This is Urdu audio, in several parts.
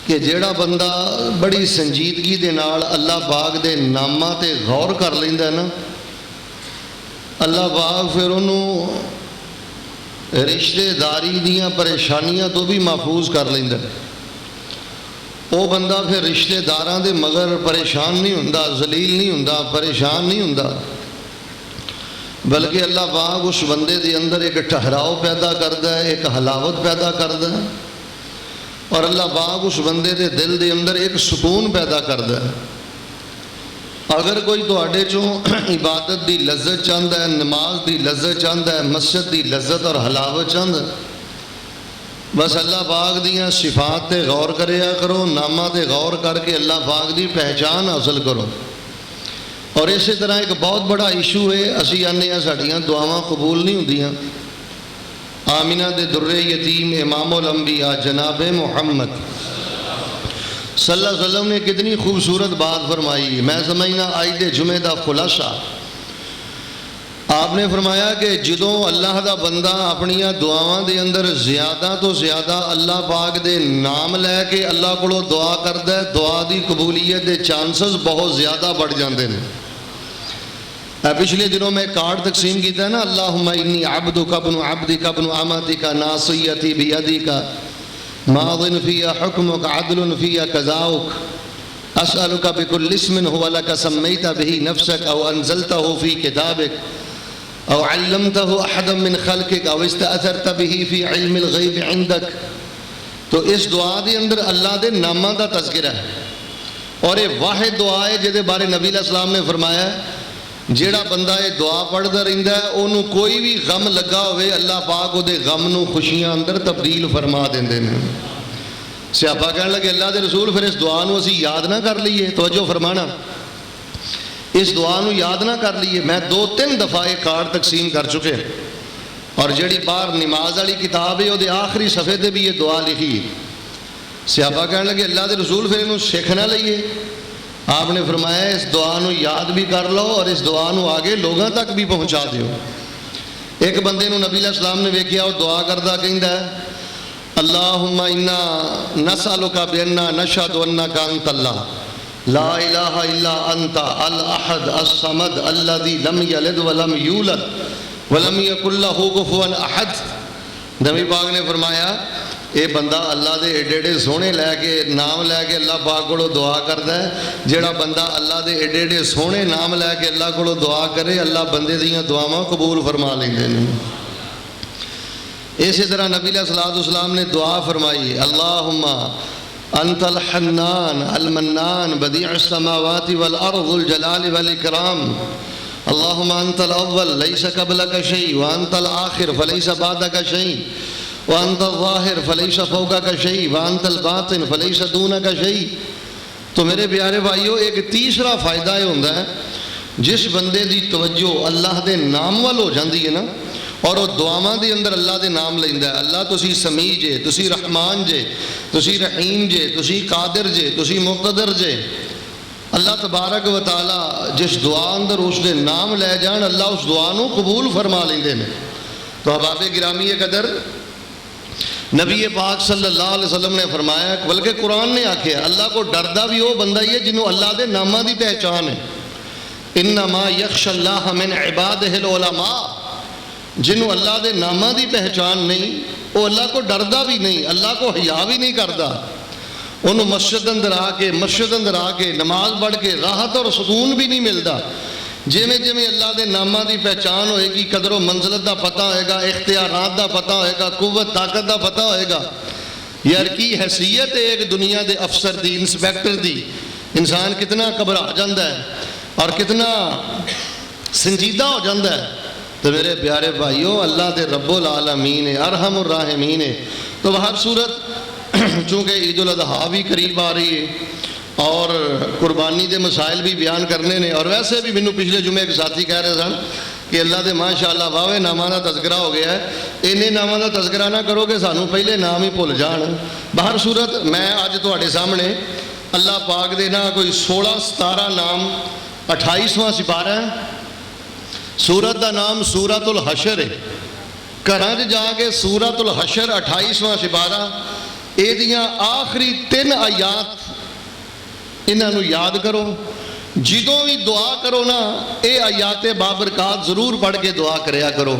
کہ جیڑا بندہ بڑی سنجیدگی دے نال اللہ پاک دے ناماں تے غور کر لیندا ہے نا، اللہ پاک پھر انہوں رشتے داری دیاں پریشانیاں تو بھی محفوظ کر لیندا ہے۔ وہ بندہ پھر رشتے داراں دے مگر پریشان نہیں ہوندا، ذلیل نہیں ہوندا، پریشان نہیں ہوندا، بلکہ اللہ پاک اس بندے دے اندر ایک ٹھہراؤ پیدا کردا ہے، ایک حلاوت پیدا کردا ہے، اور اللہ پاک اس بندے دے دل دے اندر ایک سکون پیدا کردا ہے۔ اگر کوئی تواڈے چوں عبادت دی لذت چاہندا ہے، نماز دی لذت چاہندا ہے، مسجد دی لذت اور حلاوت چاہندا ہے، بس اللہ پاک دیاں صفات تے غور کریا کرو، نامہ تے غور کر کے اللہ پاک دی پہچان حاصل کرو۔ اور اسی طرح ایک بہت بڑا ایشو ہے، اسی آنے ہیں ساڑیاں دعاواں قبول نہیں ہوندیاں۔ آمینہ دے در یتیم امام الانبیاء جناب محمد صلی اللہ علیہ وسلم نے کتنی خوبصورت بات فرمائی، میں سمجھنا آج دے جمعہ دا خلاصہ۔ آپ نے فرمایا کہ جدوں اللہ دا بندہ اپنیاں دعاواں دے اندر زیادہ تو زیادہ اللہ پاک دے نام لے کے اللہ کو دعا کردا ہے، دعا دی قبولیت دے چانسز بہت زیادہ بڑھ جاندے ہیں۔ پچھلے دنوں میں کارڈ تقسیم کیتا ہے نا، اللہم انی عبدک ابن عبدک ابن امتک ناصیتی بیدک ماض فی حکمک عدل فی قضاؤک اسألک بکل اسم هو لک سمیت به نفسک او انزلته فی کتابک او علمته احدا من خلقک او استأثرت به فی علم الغیب عندک۔ تو اس دعا دے اندر اللہ دے نامہ دا تذکرہ ہے، اور یہ واحد دعا ہے جہدے بارے نبی علیہ السلام نے فرمایا ہے جیڑا بندہ یہ دعا پڑھدا رہندا ہے انہوں کوئی بھی غم لگا ہوئے اللہ پاک او دے غم نو خوشیاں اندر تبدیل فرما دیندے نے۔ صحابہ کہنے لگے اللہ دے رسول پھر اس دعا نو اسی یاد نہ کر لیے، توجہ فرمانا، اس دعا نو یاد نہ کر لیے۔ میں 2-3 دفعہ یہ کارڈ تقسیم کر چکے، اور جیڑی باہر نماز والی کتاب ہے وہ دے آخری صفحے تے بھی یہ دعا لکھی۔ صحابہ کہنے لگے اللہ دے رسول پھر انہوں سیکھ نہ لئیے۔ آپ نے فرمایا اس دعا نو یاد بھی کر لو اور اس دعا نو آگے لوگاں تک بھی پہنچا دیو۔ ایک بندے نو نبی علیہ السلام نے ویکھیا وہ دعا کردہ کہندا ہے اللہم انا نسألک بأننا نشہد انک انت اللہ لا الہ الا انت الاحد الصمد الذی لم یلد ولم یولد ولم یکن لہ کفوا احد۔ نبی پاک نے فرمایا اے بندہ اللہ دے ایڈے ایڈے سونے لے کے نام لے کے اللہ پاک کو دعا کردا ہے، جیڑا بندہ اللہ دے ایڈے ایڈے سونے نام لے کے اللہ کو دعا کرے اللہ بندے دیاں دعاواں قبول فرما لیندے نے۔ اسی طرح نبی علیہ السلام نے دعا فرمائی اللہم انت الحنان المنان بدیع السماوات والارض الجلال والاکرام اللہم انت الاول لیس قبلک شیء وانت الآخر فلیس بعدک شیء وانت الظاہر فلیس فوقک شیء وانت الباطن فلیس دونک شیء۔ تو میرے پیارے بھائیو ایک تیسرا فائدہ یہ ہوتا ہے جس بندے دی توجہ اللہ دے نام وال ہو جاندی ہے نا، اور وہ دعاواں دے اندر اللہ دے نام لیندا ہے، اللہ تسی سمیع جے، تسی رحمان جے، تسی رحیم جے، تسی قادر جے، تسی مقتدر جے، اللہ تبارک و تعالی جس دعا اندر اس دے نام لے جان اللہ اس دعا نو قبول فرما لیندے نے۔ تو احباب گرامی قدر نبی پاک صلی اللہ علیہ وسلم نے فرمایا، بلکہ قرآن نے آکھیا اللہ کو ڈردا بھی وہ بندہ ہی ہے جنہوں اللہ دے نامہ دی پہچان ہے۔ انما یخشى اللہ من عبادہ العلماء، جنہوں اللہ دے نامہ دی پہچان نہیں وہ اللہ کو ڈردا بھی نہیں، اللہ کو حیا بھی نہیں کردا، انہوں مسجد اندر آ کے نماز پڑھ کے راحت اور سکون بھی نہیں ملتا۔ جویں جویں اللہ دے نامہ دی پہچان ہوئے گی قدر و منزلت دا پتہ ہوئے گا، اختیارات دا پتہ ہوئے گا، قوت طاقت دا پتہ ہوئے گا، یار کی حیثیت ہے ایک دنیا دے افسر دی، انسپیکٹر دی، انسان کتنا گھبرا جاندہ ہے اور کتنا سنجیدہ ہو جاندہ ہے۔ تو میرے پیارے بھائیو اللہ دے رب العالمین ہے، ارحم الراحمین ہے۔ تو بہر صورت چونکہ عید الاضحیٰ بھی قریب آ رہی ہے اور قربانی دے مسائل بھی بیان کرنے نے، اور ویسے بھی مینوں پچھلے جمعے ایک ساتھی کہہ رہے سن کہ اللہ دے ماشاءاللہ واوے نامہ دا تذکرہ ہو گیا ہے، انہیں نامہ دا تذکرہ نہ کرو کہ سانوں پہلے نام ہی بھول جان۔ بہر صورت میں آج تواڈے سامنے اللہ پاک دے نا کوئی 16-17 نام 28واں سپارہ ہے۔ سورت دا نام سورت الحشر ہے، گھراں جا کے سورت الحشر 28واں سپارہ یہ آخری 3 آیات انہوں یاد کرو، جدوں بھی دعا کرو نا یہ آیات بابرکات ضرور پڑھ کے دعا کریا کرو،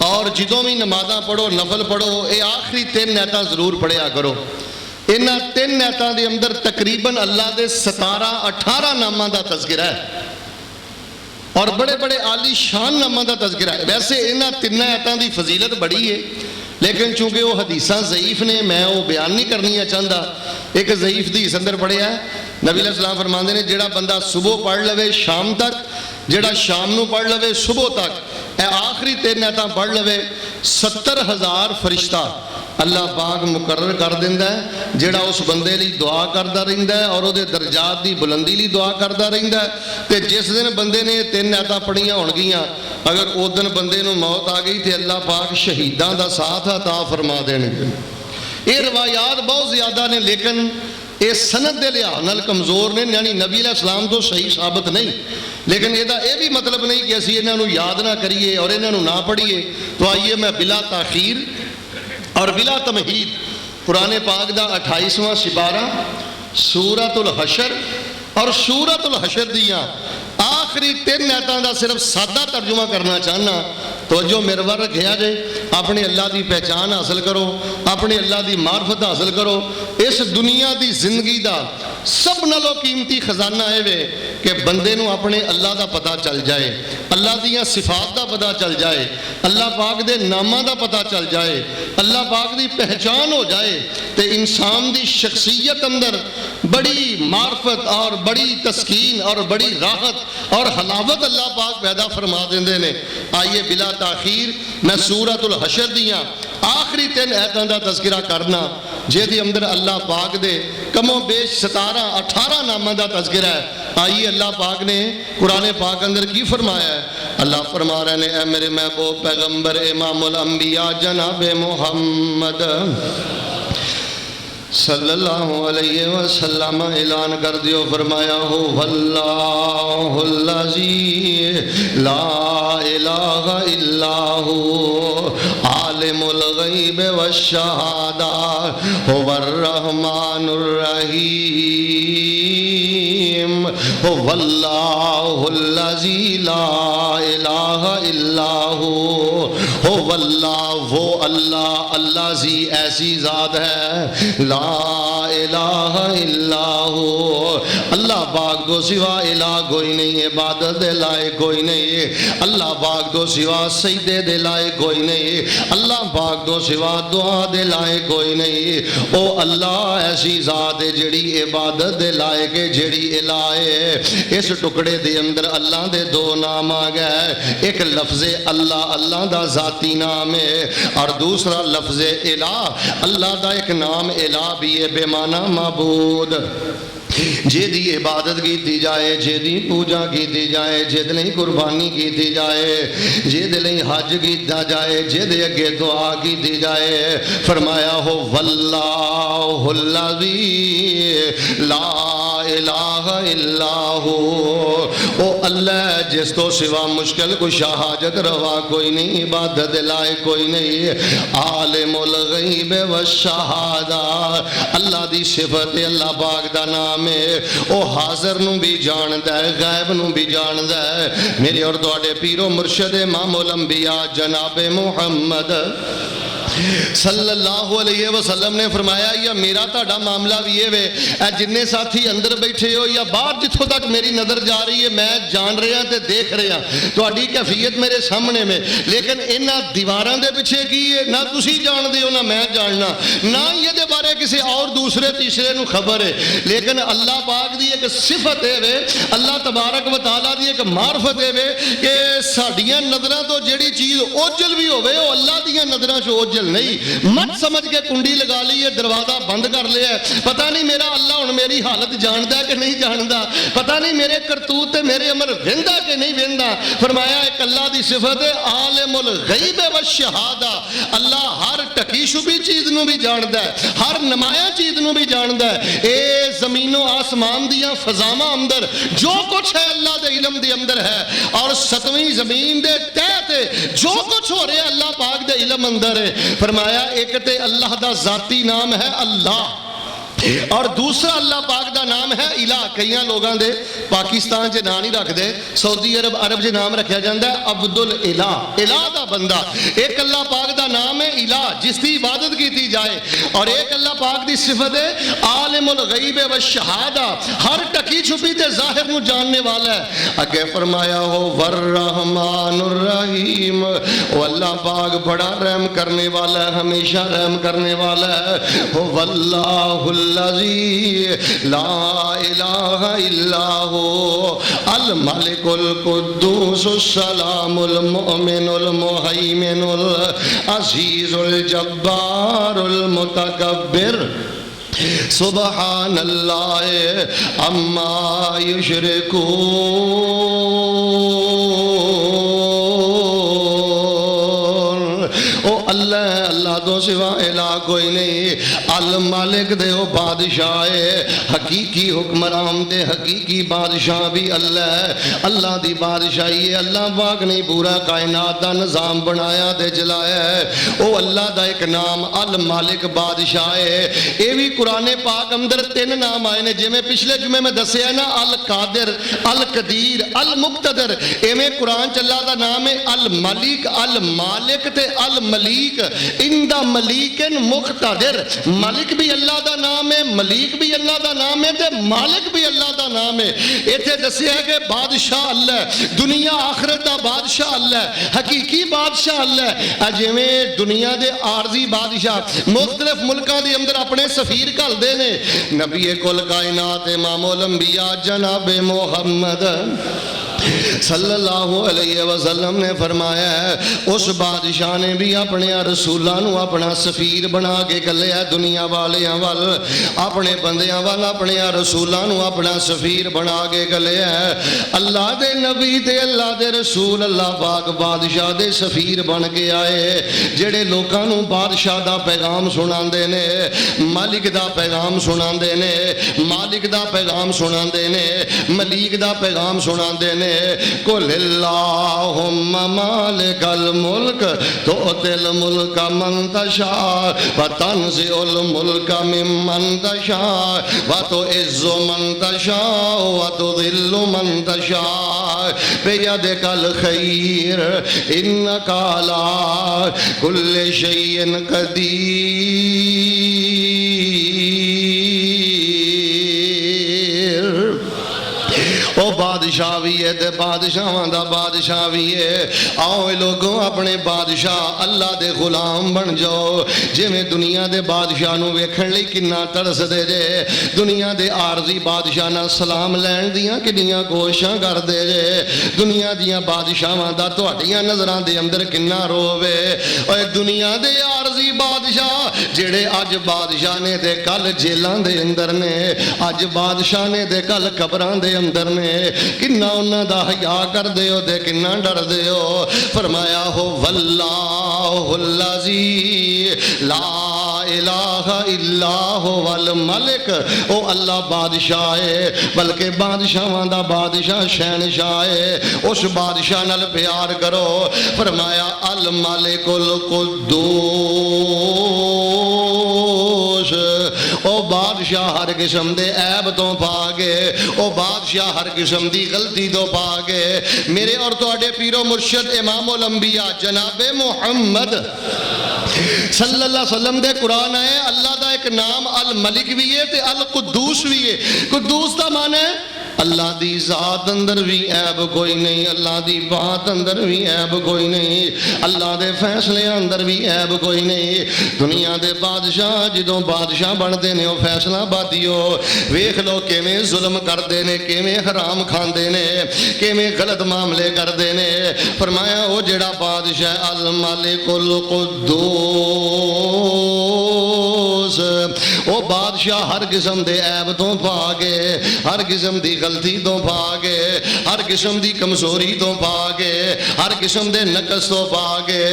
اور جدوں بھی نمازاں پڑھو نفل پڑھو یہ آخری 3 آیتاں ضرور پڑھیا کرو۔ انہاں 3 آیتاں دے اندر تقریباً اللہ دے 17-18 ناماں دا تذکرہ ہے، اور بڑے بڑے عالی شان ناماں دا تذکرہ ہے۔ ویسے انہاں 3 آیتاں دی فضیلت بڑی ہے، لیکن چونکہ وہ حدیثاں ضعیف نے میں وہ بیان نہیں کرنی چاہتا۔ ایک ضعیف حدیث اندر پڑھیا ہے، نبی علیہ السلام فرماندے نے جڑا بندہ صبح پڑھ لوے شام تک، جڑا شام نو پڑھ لوے صبح تک، اے آخری 3 آیتاں پڑھ لوے 70,000 فرشتہ اللہ پاک مقرر کر دیندہ ہے، جڑا اس بندے لی دعا کردہ رہندہ ہے اور او دے درجات دی بلندی لی دعا کردہ رہندہ ہے۔ تے جس دن بندے نے 3 آیتاں پڑھیاں ہون گیاں، اگر او دن بندے نو موت آ گئی تے اللہ پاک شہیدان دا ساتھ عطا فرما دینے گے۔ یہ روایات بہت زیادہ نے، لیکن یہ سند دے لحاظ نال کمزور نے، یعنی نبی علیہ السلام تو صحیح ثابت نہیں، لیکن یہ بھی مطلب نہیں کہ اسی انہاں نو یاد نہ کریے اور انہاں نو نہ پڑھیے۔ تو آئیے میں بلا تاخیر اور بلا تمہید قرآن پاک دا 28واں سپارہ سورۃ الحشر اور سورۃ الحشر دیاں آخری 3 آیتاں دا صرف سادہ ترجمہ کرنا چاہنا۔ توجہ مرور رکھیا جے، اپنے اللہ دی پہچان حاصل کرو، اپنے اللہ دی معرفت حاصل کرو۔ اس دنیا دی زندگی دا سب نالوں قیمتی خزانہ ہے وے کہ بندے نو اپنے اللہ دا پتہ چل جائے، اللہ دیاں صفات دا پتہ چل جائے، اللہ پاک دے نامہ دا پتہ چل جائے، اللہ پاک دی پہچان ہو جائے، تے انسان دی شخصیت اندر بڑی معرفت اور بڑی تسکین اور بڑی راحت اور حلاوت اللہ پاک پیدا فرما دیندے نے۔ آئیے بلا تاخیر میں سورۃ الحشر دیاں آخری 3 آیتاں دا تذکرہ کرنا، جے دی اندر اللہ پاک دے کم و بیش 17-18 ناماں دا تذکرہ ہے۔ آئیے اللہ پاک نے قرآن پاک اندر کی فرمایا ہے۔ اللہ فرما رہے ہیں اے میرے محبوب پیغمبر امام الانبیاء جناب محمد صلی اللہ علیہ وسلم اعلان کر دیو، فرمایا ہو واللہ الذی لا الہ الا ہو عالم الغیب والشہادہ هو الرحمن الرحیم هو اللہ الذی لا الہ الا هو اللہ، وہ اللہ الذی ایسی ذات ہے لا الہ الا ہو، اللہ پاک تو سوا الہ کوئی نہیں، عبادت دے لائے کوئی نہیں، اللہ پاک تو سوا سجدے دے لائے کوئی نہیں، اللہ پاک تو سوا دعا دے لائے کوئی نہیں۔ او اللہ ایسی ذات ہے جڑی عبادت دے لائے کہ جڑی الہ ہے۔ اس ٹکڑے دے اندر اللہ دے 2 نام آ گئے، ایک لفظ اللہ، اللہ دا ذاتی نام ہے، اور دوسرا لفظ الہ، اللہ دا ایک نام الہ بھی ہے بے معنی معبود، جے دی عبادت کی دی جائے، جے دی پوجا کی دی جائے، جے دی قربانی کی دی جائے، جے دی حج کی دی جائے، جے دی اگے دعا کی دی جائے۔ فرمایا ہو واللہ الذی لا الہ الا ہو، او اللہ جس تو سوا مشکل کشا حاجت روا کوئی نہیں، عبادت لائے کوئی نہیں، عالم الغیب والشہادہ، اللہ دی صفت اللہ پاک دا نام ہے، او حاضر نو بھی جاندہ ہے، غائب نو بھی جاندہ ہے۔ میرے اور دوڑے پیرو مرشد امام الانبیاء جناب محمد صلی اللہ علیہ وسلم نے فرمایا یا میرا تاڑا معاملہ بھی ہے اے جننے ساتھی اندر بیٹھے ہو یا باہر جتھوں تک میری نظر جا رہی ہے میں جان رہا تے دیکھ رہا تو اڈی کیفیت میرے سامنے میں لیکن انہاں دیواراں دے پیچھے کی ہے نہ تسی جان دے ہو نہ میں جاننا نہ یہ دے بارے کسی اور دوسرے تیسرے نو خبر ہے لیکن اللہ پاک دی ایک صفت ہے اللہ تبارک و تعالیٰ دی ایک معرفت ہے کہ ساڑیاں نظرہ تو جڑی چیز اوجل بھی ہوئے وہ اللہ دیاں نظرہ سے اوجل نہیں مت سمجھ کے کنڈی لگا لی ہے دروازہ بند کر لیا ہے پتہ نہیں میرا اللہ ان میری حالت جاندہ کہ نہیں جاندہ پتہ نہیں میرے کرتوت میرے عمر ویندہ کہ نہیں ویندہ فرمایا ایک اللہ دی صفت ہے عالم الغیب والشہادہ اللہ ہر ٹکی شبی چیز نو بھی جاندہ ہے ہر نمایاں چیز نو بھی جاندہ ہے اے زمین زمین و آسمان دیا فضاواں اندر جو کچھ ہے اللہ دے علم دے اندر ہے، اور ستویں زمین دے تحت جو کچھ ہو رہے اللہ پاک دے علم اندر ہے۔ فرمایا ایک تے اللہ دا ذاتی نام ہے اللہ، اور دوسرا اللہ پاک دا نام ہے الہ۔ کئی لوگاں دے پاکستان چ نام نہیں رکھ دے، سعودی عرب چ نام رکھا جاتا ہے عبدل الہ، الہ دا بندہ۔ ایک اللہ پاک دا نام ہے الہ جس کی عبادت کی جائے، اور ایک اللہ پاک دی صفت ہے عالم الغیب والشہادہ، ہر ٹکی چھپی تے ظاہر نو جاننے والا ہے۔ اگے فرمایا ہو والرحمن الرحیم، وہ اللہ پاک بڑا رحم کرنے والا ہے، ہمیشہ رحم کرنے والا ہے۔ ہو واللہ الذی لا الہ الا ہو الملک القدوس السلام المؤمن المہیمن العزیز الجبار المتکبر سبحان اللہ عما یشرکون۔ او اللہ، اللہ تو سوا الہ کوئی نہیں۔ المالک دے او بادشاہ ہے، حقیقی حکمران دے حقیقی بادشاہ بھی اللہ ہے۔ اللہ دی بادشاہی ہے، اللہ پاک نے پورا کائنات دا نظام بنایا تے چلایا ہے۔ او اللہ دا ایک نام المالک بادشاہ ہے۔ اے بھی قرآن پاک اندر 3 نام آئے نے، جے میں پچھلے جمعے میں دسیا نا القادر، القدیر، المقتدر، ایویں قرآن چ اللہ دا نام ہے الملک، المالک تے الملیک، اندہ ملیکن مقتدر۔ ملک بھی اللہ دا نام ہے، ملیک بھی اللہ دا نام ہے تے مالک بھی اللہ دا نام ہے۔ ایتھے دسیا ہے کہ بادشاہ اللہ ہے، دنیا آخرت دا بادشاہ اللہ ہے، حقیقی بادشاہ اللہ ہے۔ اجویں دنیا دے عارضی بادشاہ مختلف ملکاں دے اندر اپنے سفیر گھل دے نے، نبی کل کائنات امام الانبیاء جناب محمد صلی اللہ علیہ وسلم نے فرمایا ہے اس بادشاہ نے بھی اپنے رسولاں نو اپنا سفیر بنا کے گلیا دنیا والیاں وال، اپنے بندیاں وال اپنے رسولاں نو اپنا سفیر بنا کے گلیا ہے۔ اللہ دے نبی تے اللہ دے رسول اللہ پاک بادشاہ دے سفیر بن کے آئے، جڑے لوکاں نو بادشاہ دا پیغام سناندے نے، مالک دا پیغام سناندے نے، مالک دا پیغام سناندے نے، ملیک دا پیغام سناندے نے۔ قل اللہم مالک الملک تؤتی الملک من تشاء وتنزع الملک ممن تشاء وتعز من تشاء وتذل من تشاء بیدک الخیر انک علی کل شیء قدیر۔ او بادشاہ بھی ہے تے بادشاہاں دا بادشاہ بھی ہے۔ آؤ لوگوں اپنے بادشاہ اللہ دے غلام بن جاؤ، جے میں دنیا دے بادشاہ نو ویکھن لئی کنا ترس دے جے، دنیا دے عارضی بادشاہ نہ سلام لین دیاں کنیاں کوششاں کر دے جے، دنیا دیاں بادشاہاں دا تہاڈیاں نظراں دے اندر کنا روے۔ اوے دنیا دے عارضی بادشاہ جڑے اج بادشاہ نے تے کل جیلاں دے اندر نے، اج بادشاہ نے تے کل قبراں دے اندر نے، کنہ انہاں دا حیا کر دیو دے کنہ ڈر دیو۔ فرمایا ہو واللہ الذی لا الہ الا هو الملک، او اللہ بادشاہ ہے، بلکہ بادشاہاں دا بادشاہ شہنشاہ ہے، اس بادشاہ نال پیار کرو۔ فرمایا الملک القدوس، او بادشاہ ہر قسم دے عیب تو پاکے، او بادشاہ ہر قسم دی غلطی تو پاکے۔ میرے اور تواڈے پیر و مرشد امام الانبیاء جناب محمد صلی اللہ علیہ وسلم دے قرآن آئے، اللہ دا ایک نام الملک بھی ہے تے القدوس بھی ہے۔ قدوس دا معنی ہے اللہ دی ذات اندر بھی عیب کوئی نہیں، اللہ دی بات اندر بھی عیب کوئی نہیں، اللہ دے فیصلے اندر بھی عیب کوئی نہیں۔ دنیا دے بادشاہ جدوں بادشاہ بندے نے وہ فیصلہ بادیو ویکھ لو کیویں ظلم کردے نے، کیویں حرام کھاندے نے، کیویں غلط معاملے کردے نے۔ فرمایا وہ جڑا بادشاہ الملک القدوس، وہ بادشاہ ہر قسم دے عیب تو پا کے، ہر قسم دی غلطی تو پا کے، ہر قسم دی کمزوری تو پا کے، ہر قسم دے نقص تو پا کے،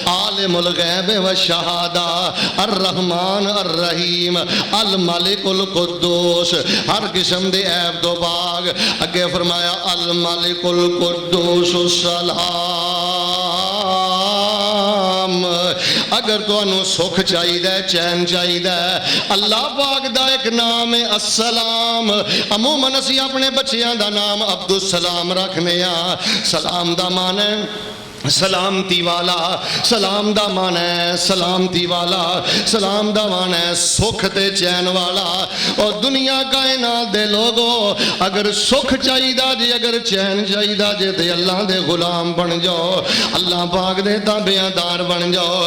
عالم الغیب والشہادہ الرحمن الرحیم الملک القدوس، ہر قسم دے عیب تو پاک۔ اگے فرمایا الملک القدوس السلام۔ اگر تو انہوں سکھ چاہی دے، چین چاہی دے، اللہ پاک دا ایک نام ہے السلام۔ عموماً اسی اپنے بچیاں دا نام عبدالسلام رکھنے ہیں۔ سلام دا معنی ہے سلامتی والا، سلام دا معنی ہے سلامتی والا، سلام دا معنی ہے سکھ تے چین والا۔ اور دنیا کائنات دے لوگوں اگر سکھ چاہیدہ جے، اگر چین چاہیدہ جے تے اللہ دے غلام بن جاؤ، اللہ پاک دے تابعدار بن جاؤ۔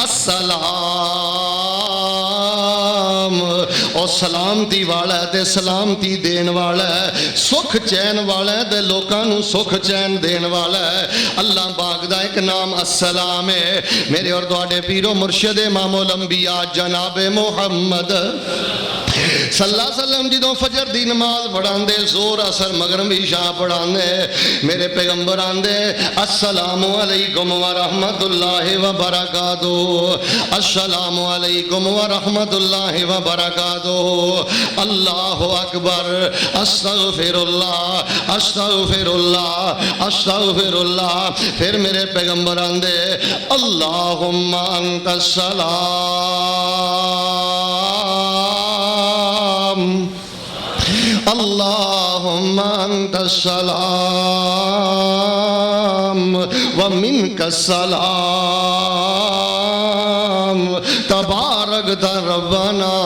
السلام، اور سلامتی والا ہے تے سلامتی دین والا ہے، سکھ چین والا ہے تے لوکاں نوں سکھ چین دین والا ہے۔ اللہ پاک دا ایک نام السلام ہے۔ میرے اور تواڈے پیرو مرشد امام الانبیاء جناب محمد صلی اللہ علیہ وسلم جدوں فجر دی نماز پڑھان دے، زور اثر مغرب عشاء پڑھان دے، میرے پیغمبر آندے السلام علیکم ورحمت اللہ وبرکاتہ، السلام علیکم ورحمت اللہ وبرکاتہ، اللہ اکبر، استغفر اللہ، استغفر اللہ، استغفر اللہ۔ پھر میرے پیغمبر آندے اللہم انت السلام، اللہم انت السلام ومنک السلام تبارکت ربنا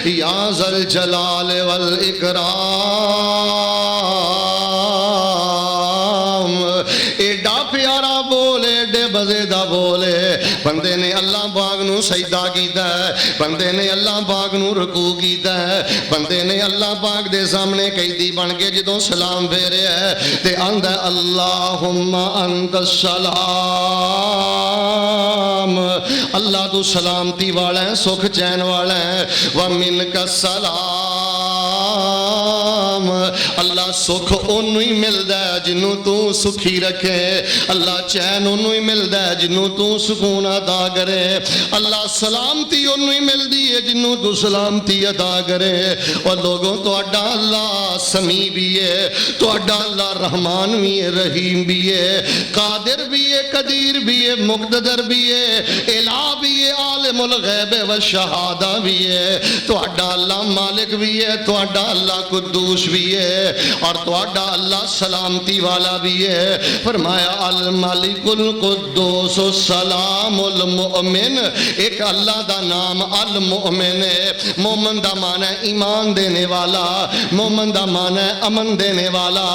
یا ذا الجلال والاکرام۔ ایڈا پیارا بولے، ایڈے بزیدہ بولے، بندے نے اللہ پاک نو سجدہ کیتا ہے، بندے نے اللہ پاک نو رکوع کیتا ہے، بندے نے اللہ پاک دے سامنے قیدی بن کے جدوں سلام پھیرے ہے تے آندا اللہم انت السلام، اللہ تو سلامتی والا ہے، سکھ چین والا ہے، ومنک السلام، اللہ سکھ انہوں ہی ملدا ہے جنوں تو سکھی رکھے، اللہ چین انہوں ہی ملدا ہے جنوں تو سکون عطا کرے، اللہ سلامتی انہوں ہی ملدی ہے جنوں تو سلامتی عطا کرے۔ اور لوگوں تو اڈا اللہ سمیع بھی ہے، تو اڈا اللہ رحمان بھی ہے، رحیم بھی ہے، قادر بھی ہے، قدیر بھی ہے، مقتدر بھی ہے، الہ بھی ہے، عالم الغیب والشہادہ بھی ہے، تو اڈا اللہ مالک بھی ہے، تو اڈا اللہ قدوس بھی ہے، اور تو اڈا اللہ سلامتی والا بھی ہے۔ فرمایا الملک القدوس السلام المؤمن، ایک اللہ دا نام المؤمن ہے۔ مومن دا معنی ہے ایمان دینے والا، مومن دا معنی ہے امن دینے والا۔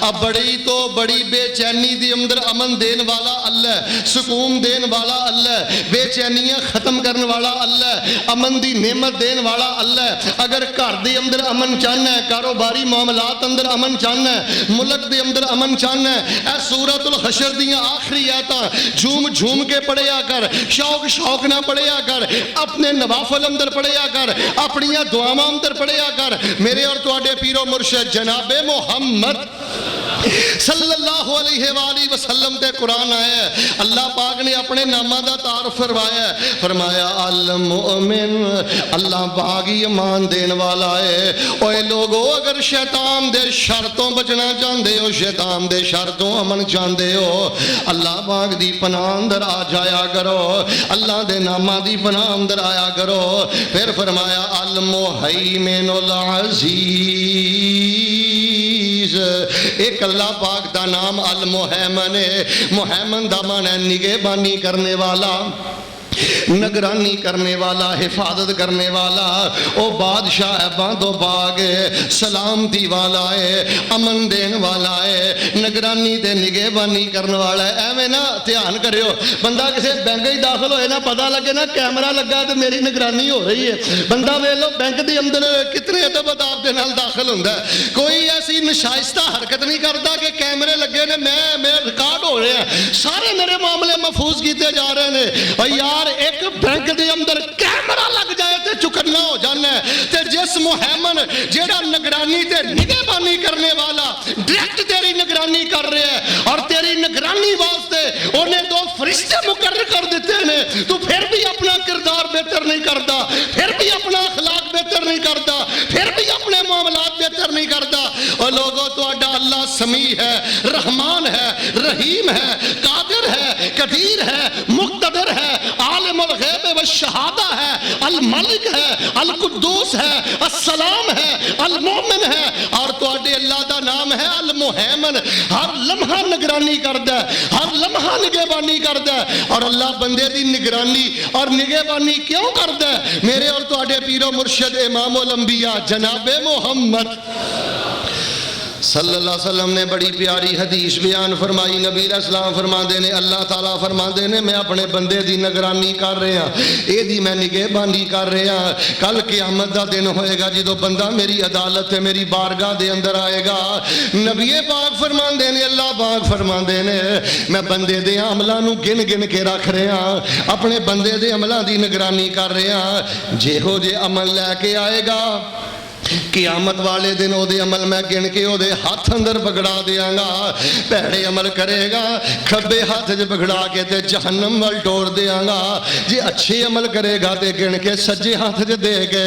اب بڑی تو بڑی بے چینی دی اندر امن دین والا اللہ، سکون دین والا اللہ، بے چینیاں ختم کرنے والا اللہ، امن دی نعمت دین والا اللہ۔ اگر گھر دے اندر امن چاہنا ہے، کاروباری معاملات اندر امن چاہنا ہے، ملک دے اندر امن چاہنا ہے، اے سورۃ الحشر دیاں آخری آیتاں جھوم جھوم کے پڑھیا کر، شوق شوق نہ پڑھیا کر، اپنے نوافل اندر پڑھیا کر، اپنیاں دعاواں اندر پڑھیا کر۔ میرے اور تواڈے پیرو مرشد جناب محمد صلی اللہ علیہ وآلہ وسلم تے قرآن آیا ہے، اللہ پاک نے اپنے نامہ دا تعارف فرمایا ہے، فرمایا المؤمن، اللہ پاک ایمان دین والا ہے۔ اوے لوگو اگر شیطان دے شر تو بچنا چاہندے ہو، شیطان دے شر تو امن چاہندے ہو، اللہ پاک دی پناہ اندر آ جایا کرو، اللہ دے نامہ دی پناہ اندر آیا کرو۔ پھر فرمایا المہیمن العزیز، ایک اللہ پاک دا نام المہیمن ہے۔ محیمن دا معنی ہے نگہبانی کرنے والا، نگرانی کرنے والا، حفاظت کرنے والا، او بادشاہ ہے، باندو باغ ہے، سلامتی والا ہے، امن دین والا ہے، نگرانی تے نگہبانی کرنے والا ہے۔ ایویں نہ دھیان کریو، بندہ کسی بینک ہی داخل ہوئے نہ پتہ لگے نا کیمرہ لگا تو میری نگرانی ہو رہی ہے، بندہ ویکھ لو بینک دے اندر کتنے ادب اداب دے نال داخل ہوندا ہے، کوئی ایسی نشائستہ حرکت نہیں کرتا کہ کیمرے لگے نے میرے ریکارڈ ہو رہے ہیں، سارے میرے معاملے محفوظ کیتے جا رہے ہیں۔ اور یار ایک بینک دے اندر کیمرہ لگ جائے تے چکن نگراں ہو جانا ہے تے جس محیمن جیڑا نگرانی تے نگہبانی کرنے والا ڈائریکٹ تیری نگرانی کر رہے ہیں اور تیری نگرانی واسطے انہیں دو فرشتے مقرر کر دیتے ہیں، تو پھر بھی اپنا کردار بہتر نہیں کرتا، پھر بھی اپنا اخلاق بہتر نہیں کرتا، پھر بھی اپنے معاملات بہتر نہیں کرتا۔ اور لوگوں تو اڈا اللہ سمیع ہے، رحمان ہے، رحیم ہے، قادر ہے، قدیر ہے، مقتدر ہے، عالم الغیب والشہادہ ہے، الملک ہے، القدوس ہے، السلام ہے، المومن ہے، اور تو اڈے اللہ دا نام ہے المحیمن۔ ہر لمحہ نگرانی کردا ہے، ہر لمحہ نگہبانی کردا ہے، اور اللہ بندے دی نگرانی اور نگہبانی کیوں کردا ہے؟ میرے اور تو اڈے پیر و مرشد امام الانبیاء جناب محمد صلی اللہ علیہ وسلم نے بڑی پیاری حدیث بیان فرمائی۔ نبی علیہ السلام فرماندے نے، اللہ تعالیٰ فرماندے نے میں اپنے بندے دی نگرانی کر رہے ہیں، اے دی میں نگہبانی کر رہے ہیں۔ کل قیامت دا دن ہوئے گا جدو بندہ میری عدالت تے میری بارگاہ دے اندر آئے گا، نبی پاک فرماندے نے، اللہ پاک فرماندے نے میں بندے دے عملاں نو گن گن کے رکھ رہے ہیں، اپنے بندے دے عملاں دی نگرانی کر رہے ہیں۔ جہو جے عمل لے کے آئے گا قیامت والے دن او دے عمل میں گن کے او دے ہاتھ اندر پکڑا دیاں گا۔ پیڑے عمل کرے گا کھبے ہاتھ جو پکڑا کے تے جہنم وال ٹور دیاں گا، جے اچھے عمل کرے گا تے گن کے سجے ہاتھ جو دے کے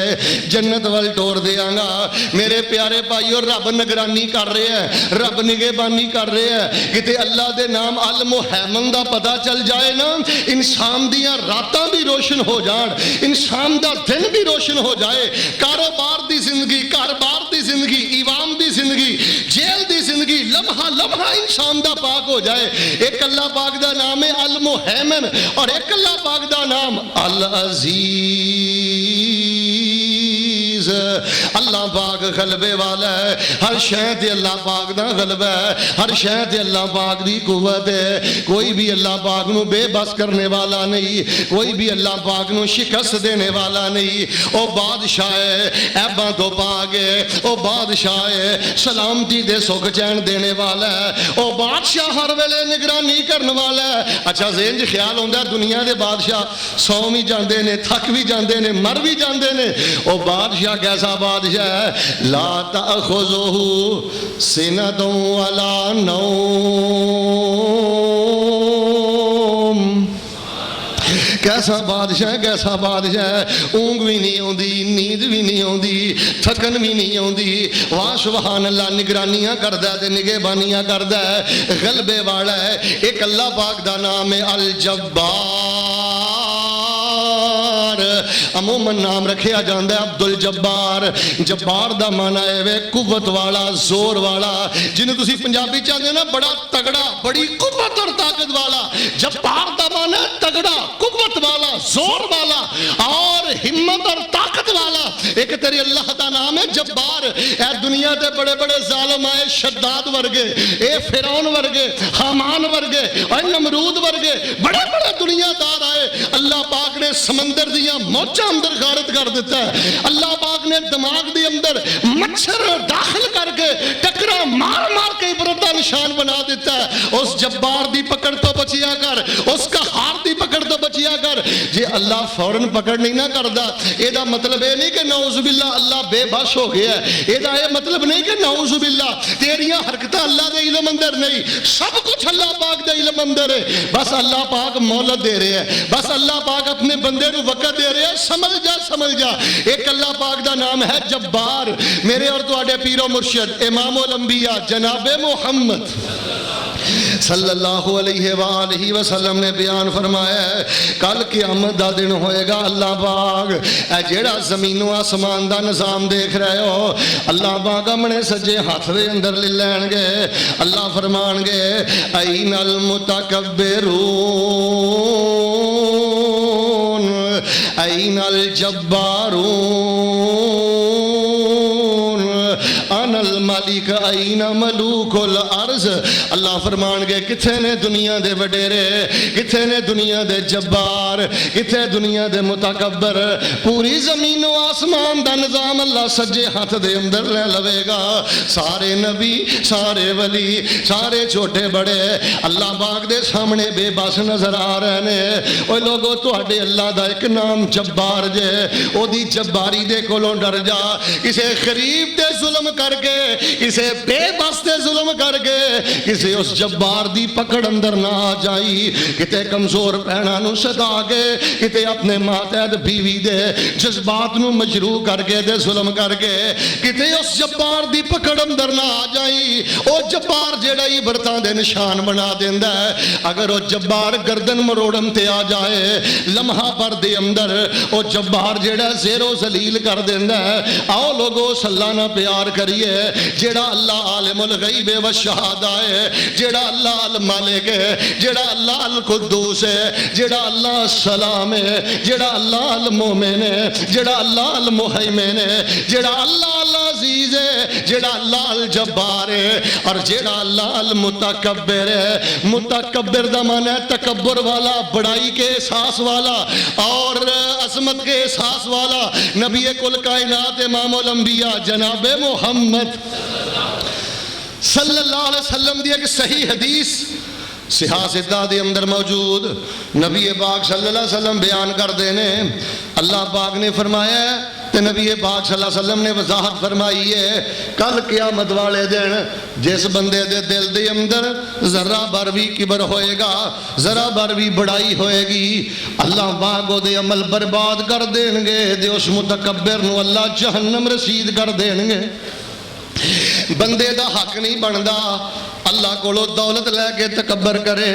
جنت وال ٹور دیاں گا۔ میرے پیارے بھائیو، رب نگرانی کر رہے ہیں، رب نگہبانی کر رہے ہیں، کتے اللہ دے نام المحیمن دا پتہ چل جائے نا، انسان دیاں راتاں بھی روشن ہو جان، انسان دا دن بھی روشن ہو جائے، کاروبار دی زندگی، کاربار دی زندگی، ایوان دی زندگی، جیل دی زندگی، لمحہ لمحہ انسان دا پاک ہو جائے۔ ایک اللہ پاک دا نام ہے المحیمن اور ایک اللہ پاک دا نام العزیز۔ اللہ پاک غلبے والا ہے، ہر شے تے اللہ پاک دا غلبہ ہے، ہر شے تے اللہ پاک دی قوت ہے۔ کوئی بھی اللہ پاک نو بے بس کرنے والا نہیں، کوئی بھی اللہ پاک نو شکست دینے والا نہیں۔ او بادشاہ ہے، ایباں تو پاگے، او بادشاہ ہے، سلامتی دے سکھ چین دینے والا ہے، او بادشاہ ہر ویلے نگرانی کرنے والا ہے۔ اچھا ذہن جو خیال ہوندہ ہے دنیا دے بادشاہ سو بھی جاندے نے، تھک بھی جاندے نے، مر بھی جاندے نے، او بادشاہ کیسا بادشاہ ہے؟ لا تأخذہ سنۃ ولا نوم۔ کیسا بادشاہ ہے، کیسا بادشاہ ہے، اونگ بھی نہیں ہوندی، نیند بھی نہیں ہوندی، تھکن بھی نہیں ہوندی۔ واہ سبحان اللہ، نگرانیاں کردا ہے تے نگہبانیاں کردا ہے، غلبے والا ہے۔ ایک اللہ پاک دا نام ہے الجبار۔ عموماً نام رکھیا جاندہ ہے عبد الجبار۔ جبار دا معنی ہے قوت والا، زور والا، جنہیں تسی پنجابی چاہتے ہیں نا بڑا تگڑا، بڑی قوت اور طاقت والا۔ جبار دا معنی ہے تگڑا، قوت والا، زور والا اور ہمت اور طاقت والا۔ ایک تیری اللہ دا نام ہے جبار۔ اے دنیا دے بڑے بڑے ظالم آئے، شداد ورگے، اے فرعون ورگے، حامان ورگے، اے نمرود ورگے، بڑے بڑے دنیا دار آئے، اللہ پاک نے سمندر دیاں موجاں اندر غارت کر دیتا ہے۔ اللہ پاک نے دماغ دی اندر مچھر داخل کر کے ٹکرا مار مار کے عبرت دا نشان بنا دیتا ہے۔ اس جبار دی پکڑ تو بچیا کر، اس کا ہار دی پکڑ تو بچیا کر۔ جے اللہ فوراً پکڑ نہیں نہ کردا، اے دا مطلب اے نہیں کہ نعوذ باللہ اللہ بے بس ہو گیا ہے، اے دا اے مطلب نہیں کہ نعوذ باللہ تیریاں حرکتاں اللہ دے علم اندر نہیں، سب کچھ اللہ پاک دے علم اندر ہے۔ بس اللہ پاک مہلت دے رہے ہیں، بس اللہ پاک اپنے بندے کو وقت دے رہے ہیں، سمجھ جا سمجھ جا۔ ایک اللہ پاک دا نام ہے جبار۔ میرے اور تواڈے پیر و مرشد امام الانبیاء جناب محمد صلی اللہ علیہ وآلہ وسلم نے بیان فرمایا ہے کل قیامت دا دن ہوئے گا، اللہ پاک اے جیڑا زمین و آسمان دا نظام دیکھ رہے ہو، اللہ پاک اپنے سجے ہاتھ دے اندر لے لین گے، اللہ فرمان گے این المتکبرون این الجبارون انا الملک این ملوک الارض. اللہ فرمان گے کتھے نے دنیا دے وڈیرے, کتھے نے دنیا دے جبار, کتھے دنیا دے متکبر. پوری زمین و آسمان دا نظام اللہ سجے ہاتھ دے اندر لے لوے گا. سارے نبی, سارے ولی, سارے چھوٹے بڑے اللہ پاک دے سامنے بے بس نظر آ رہے نے. اوے لوگو تواڈے اللہ دا ایک نام جبار جے, او دی جباری دے کولوں ڈر جا. کسے غریب تے ظلم کر کے, کسے بے بس تے ظلم کر کے, کسے اس جبار دی پکڑ اندر نہ آ جائی. کتے کمزور بہناں نو ستا کے, کتے اپنے ماتحت بیوی دے جذبات نو مجروح کر کے دے ظلم کر کے, کتے اس جبار دی پکڑ اندر نہ آ جائی. او جبار جیڑا ہی برتاں دے نشان بنا دیندا ہے. اگر او جبار گردن مروڑن تے آ جائے لمحہ پر دے اندر او جبار جیڑا زیر و ذلیل کر دیندا ہے. آؤ لوگو سلانہ پیار کریے. جیڑا اللہ عالم الغیب و شہادہ ہے, جیڑا اللہ المالک ہے, جیڑا اللہ القدوس ہے, جیڑا اللہ السلام ہے, جیڑا اللہ المومن ہے, جیڑا اللہ المہیمن ہے, جیڑا اللہ العزیز ہے, جیڑا اللہ الجبار ہے, اور جیڑا اللہ المتکبر ہے. متکبر دا معنی ہے تکبر والا, بڑائی کے احساس والا اور عظمت کے احساس والا. نبی کل کائنات امام الانبیاء جناب محمد صلی اللہ علیہ وسلم دی ایک صحیح حدیث صحاح ستہ دے اندر موجود. نبی پاک صلی اللہ علیہ وسلم بیان کر دینے. اللہ پاک نے فرمایا ہے تے نبی پاک صلی اللہ علیہ وسلم نے وضاحت فرمائی ہے, کل قیامت والے دن جس بندے دے دل دے اندر ذرہ بھر بھی کبر ہوئے گا, ذرہ بھر بھی بڑائی ہوئے گی, اللہ پاک دے عمل برباد کر دیں گے. دے اس متکبر نو اللہ جہنم رسید کر دیں گے. بندے دا حق نہیں بندا اللہ کولو دولت لے کے تکبر کرے.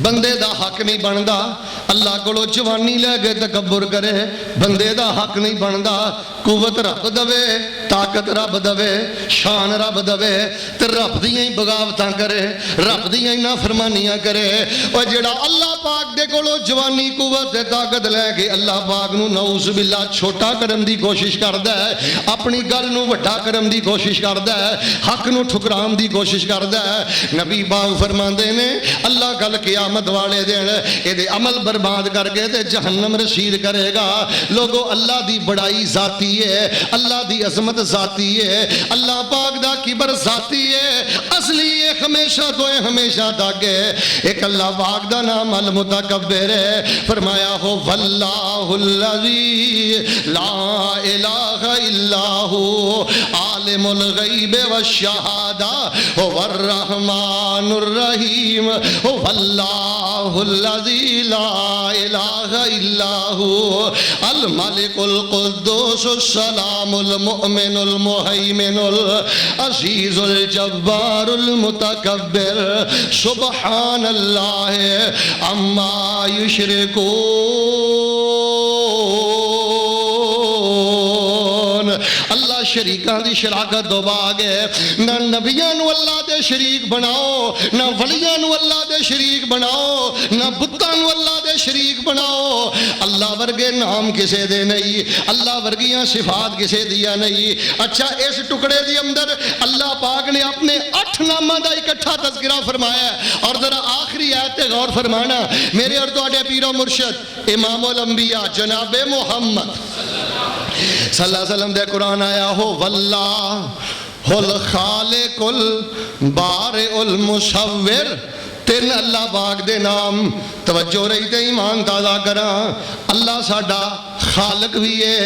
بندے دا حق نہیں بندا اللہ کولو جوانی لے کے تکبر کرے. بندے دا حق نہیں بندا قوت رب دوے, طاقت رب دوے, شان رب دوے تے رب دیاں ہی بغاوتاں کرے, رب دیاں ہی نافرمانیاں کرے. اور جڑا اللہ پاک دے کولو جوانی قوت تے طاقت لے کے اللہ پاک نو نعوذ باللہ چھوٹا کرن دی کوشش کردا ہے, اپنی گل نو وڈا کرن دی کوشش کردا ہے, حق نو ٹھکران دی کوشش کردا ہے. نبی پاک فرماندے نے اللہ کل قیامت والے دن اے دے عمل برباد کر کے تے جہنم رسید کرے گا. لوگو اللہ دی بڑائی ذاتی ہے, اللہ دی عظمت ذاتی ہے, اللہ پاک دا کبر ذاتی ہے, اصلی ایک ہمیشہ تو ہے ہمیشہ تک ہے. ایک اللہ پاک دا نام المتکبر ہے. فرمایا ہو واللہ الذی لا الہ الا ہو عالم الغیب والشہادہ هو الرحمن الرحیم واللہ الذی لا الہ الا هو الملک القدوس السلام المؤمن المہیمن العزیز الجبار المتکبر سبحان اللہ عما یشرکون. اللہ شریکاں دی شراکت دو باغے. نہ نبیاں نو اللہ دے شریک بناؤ, نہ ولیاں نو اللہ دے شریک بناؤ, نہ بتاں نو اللہ دے شریک بناؤ. اللہ ورگے نام کسے دے نہیں, اللہ ورگیاں صفات کسے دیا نہیں. اچھا اس ٹکڑے دی اندر اللہ پاک نے اپنے 8 نامہ دا اکٹھا تذکرہ فرمایا ہے. اور ذرا آخری آیت تے غور فرمانا. میرے اور تواڈے پیر و مرشد امام الانبیاء جناب محمد صلی اللہ علیہ وسلم دے قرآن آیا ہو واللہ الخالق البارئ المصور. 3 اللہ پاک دے نام توجہ رہی تے ایمان تازہ کراں. اللہ ساڈا خالق بھی ہے,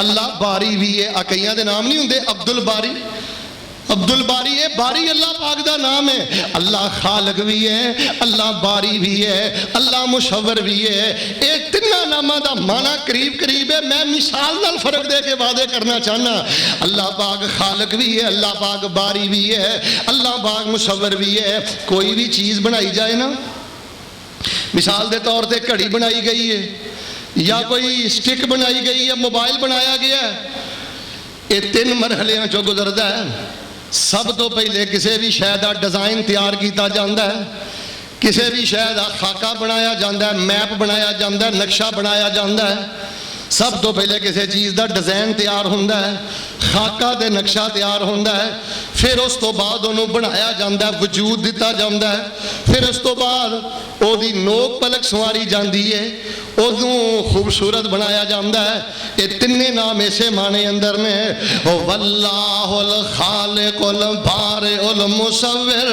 اللہ باری بھی ہے. کئیاں دے نام نہیں ہوندے عبد الباری, عبد الباری ہے, باری اللہ پاک دا نام ہے. اللہ خالق بھی ہے, اللہ باری بھی ہے, اللہ مصور بھی ہے. اے تیناں ناماں دا معنی قریب قریب ہے. میں مثال نال فرق دے کے وعدے کرنا چاہنا. اللہ پاک خالق بھی ہے, اللہ پاک باری بھی ہے, اللہ پاک مصور بھی ہے. کوئی بھی چیز بنائی جائے نا, مثال دے طور تے گھڑی بنائی گئی ہے یا کوئی سٹک بنائی گئی ہے, موبائل بنایا گیا ہے, یہ 3 مرحلیاں چوں گزردا ہے. سب تو پہلے کسی بھی شے دا ڈیزائن تیار کیتا جاندا ہے, کسی بھی شے دا خاکہ بنایا جاندا ہے, میپ بنایا جاندا ہے, نقشہ بنایا جاندا ہے. سب تو پہلے کسی چیز دا ڈیزائن تیار ہوندا ہے، خاکہ تے نقشہ تیار ہوندا ہے، پھر اس تو بعد انہوں بنایا جاندا ہے، وجود دیتا جاندا ہے، پھر اس تو بعد او دی نوک پلک سنواری جاندی ہے، ادوں خوبصورت بنایا جاندا ہے۔ یہ تینے نام ایسے معنی اندر نے، واللہ الخالق البارئ المصور،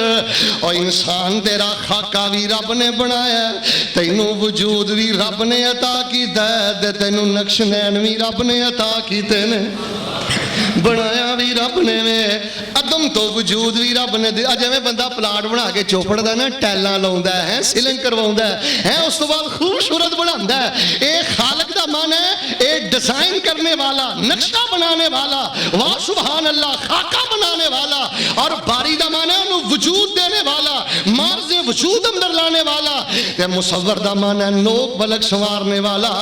اور انسان تیرا خاکہ بھی رب نے بنایا ہے، تینوں وجود بھی رب نے عطا کیتا ہے، تینوں نقش نین بھی رب نے عطا کیتے نے، بنایا بھی رب نے عدم تو وجود بھی رب نے دے۔ اجے میں بندہ پلاٹ بنا کے چوپڑ دا نا ٹیلاں لاوندا ہے، سیلنگ کرواوندا ہے، اس تو بعد خوبصورت بناوندا ہے۔ اے خالق دا معنی ہے اے ڈیزائن کرنے والا، نقشہ بنانے والا، واہ سبحان اللہ، خاکہ بنانے والا، اور باری دا معنی ہے انہوں وجود دینے والا، مارز وجود اندر لانے والا۔ تے مصور دا معنی ہے نوک پلک سنوارنے والا،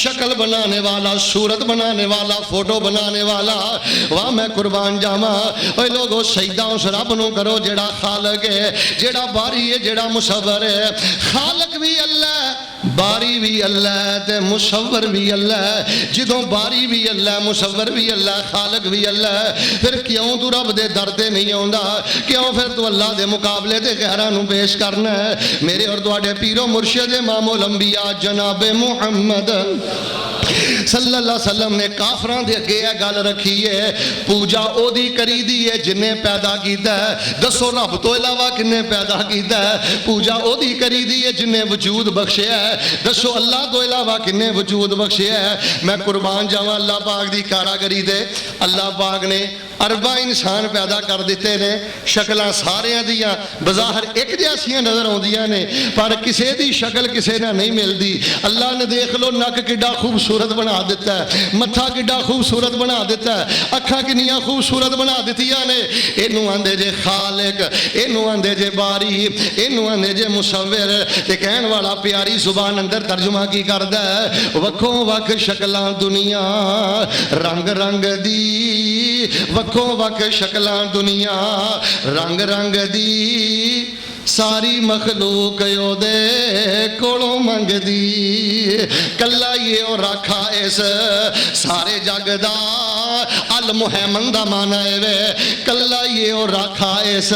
شکل بنانے والا، صورت بنانے والا، فوٹو بنانے والا۔ واہ میں قربان جاواں، اے لوگو سجدہ اس رب نو کرو جیڑا خالق ہے، جیڑا باری ہے، جیڑا مصور ہے۔ خالق بھی اللہ ہے، باری بھی اللہ ہے، تے مصور بھی اللہ ہے۔ جدوں باری بھی اللہ ہے، مصور بھی اللہ ہے، خالق بھی اللہ ہے، پھر کیوں تو رب دے در تے نہیں آوندا؟ کیوں پھر تو اللہ دے مقابلے تے غیراں نو پیش کرنا ہے؟ میرے اور تواڈے پیرو مرشد امام الانبیاء جناب محمد صلی اللہ علیہ وسلم نے کافراں دے اگے یہ گل رکھی ہے، پوجا او دی کری دی ہے جنہیں پیدا کیتا ہے۔ دسو رب تو علاوہ کنے پیدا کیتا ہے؟ پوجا او دی کری دی ہے جنہیں وجود بخشیا ہے۔ دسو اللہ تو علاوہ کنے وجود بخشیا ہے؟ میں قربان جاواں اللہ پاک دی کاراگری دے۔ اللہ پاک نے اربع انسان پیدا کر دیتے نے، شکلاں سارے دیاں بظاہر ایک جیسیاں نظر آندیاں نے، پر کسے دی شکل کسے نہ نہیں ملدی۔ اللہ نے دیکھ لو نک کڈا خوبصورت بنا دیتا ہے، متھا کڈا خوبصورت بنا دیتا ہے، اکھاں کنیاں خوبصورت بنا دتیاں نے۔ اینوں آندے جے خالق، اینوں آندے جے باری، اینوں آندے جے مصور۔ تے کہن والا پیاری زبان اندر ترجمہ کی کردا ہے، وکھوں وکھ شکلاں دنیا رنگ رنگ دی، وکھوں وکھ شکلاں دنیا رنگ رنگ دی، ساری مخلوق یو دے کولوں منگ دی، کلا یہ او رکھا اس سارے جگ دا، المحمن دا مانا ہے وے، کلا یہ او رکھا اس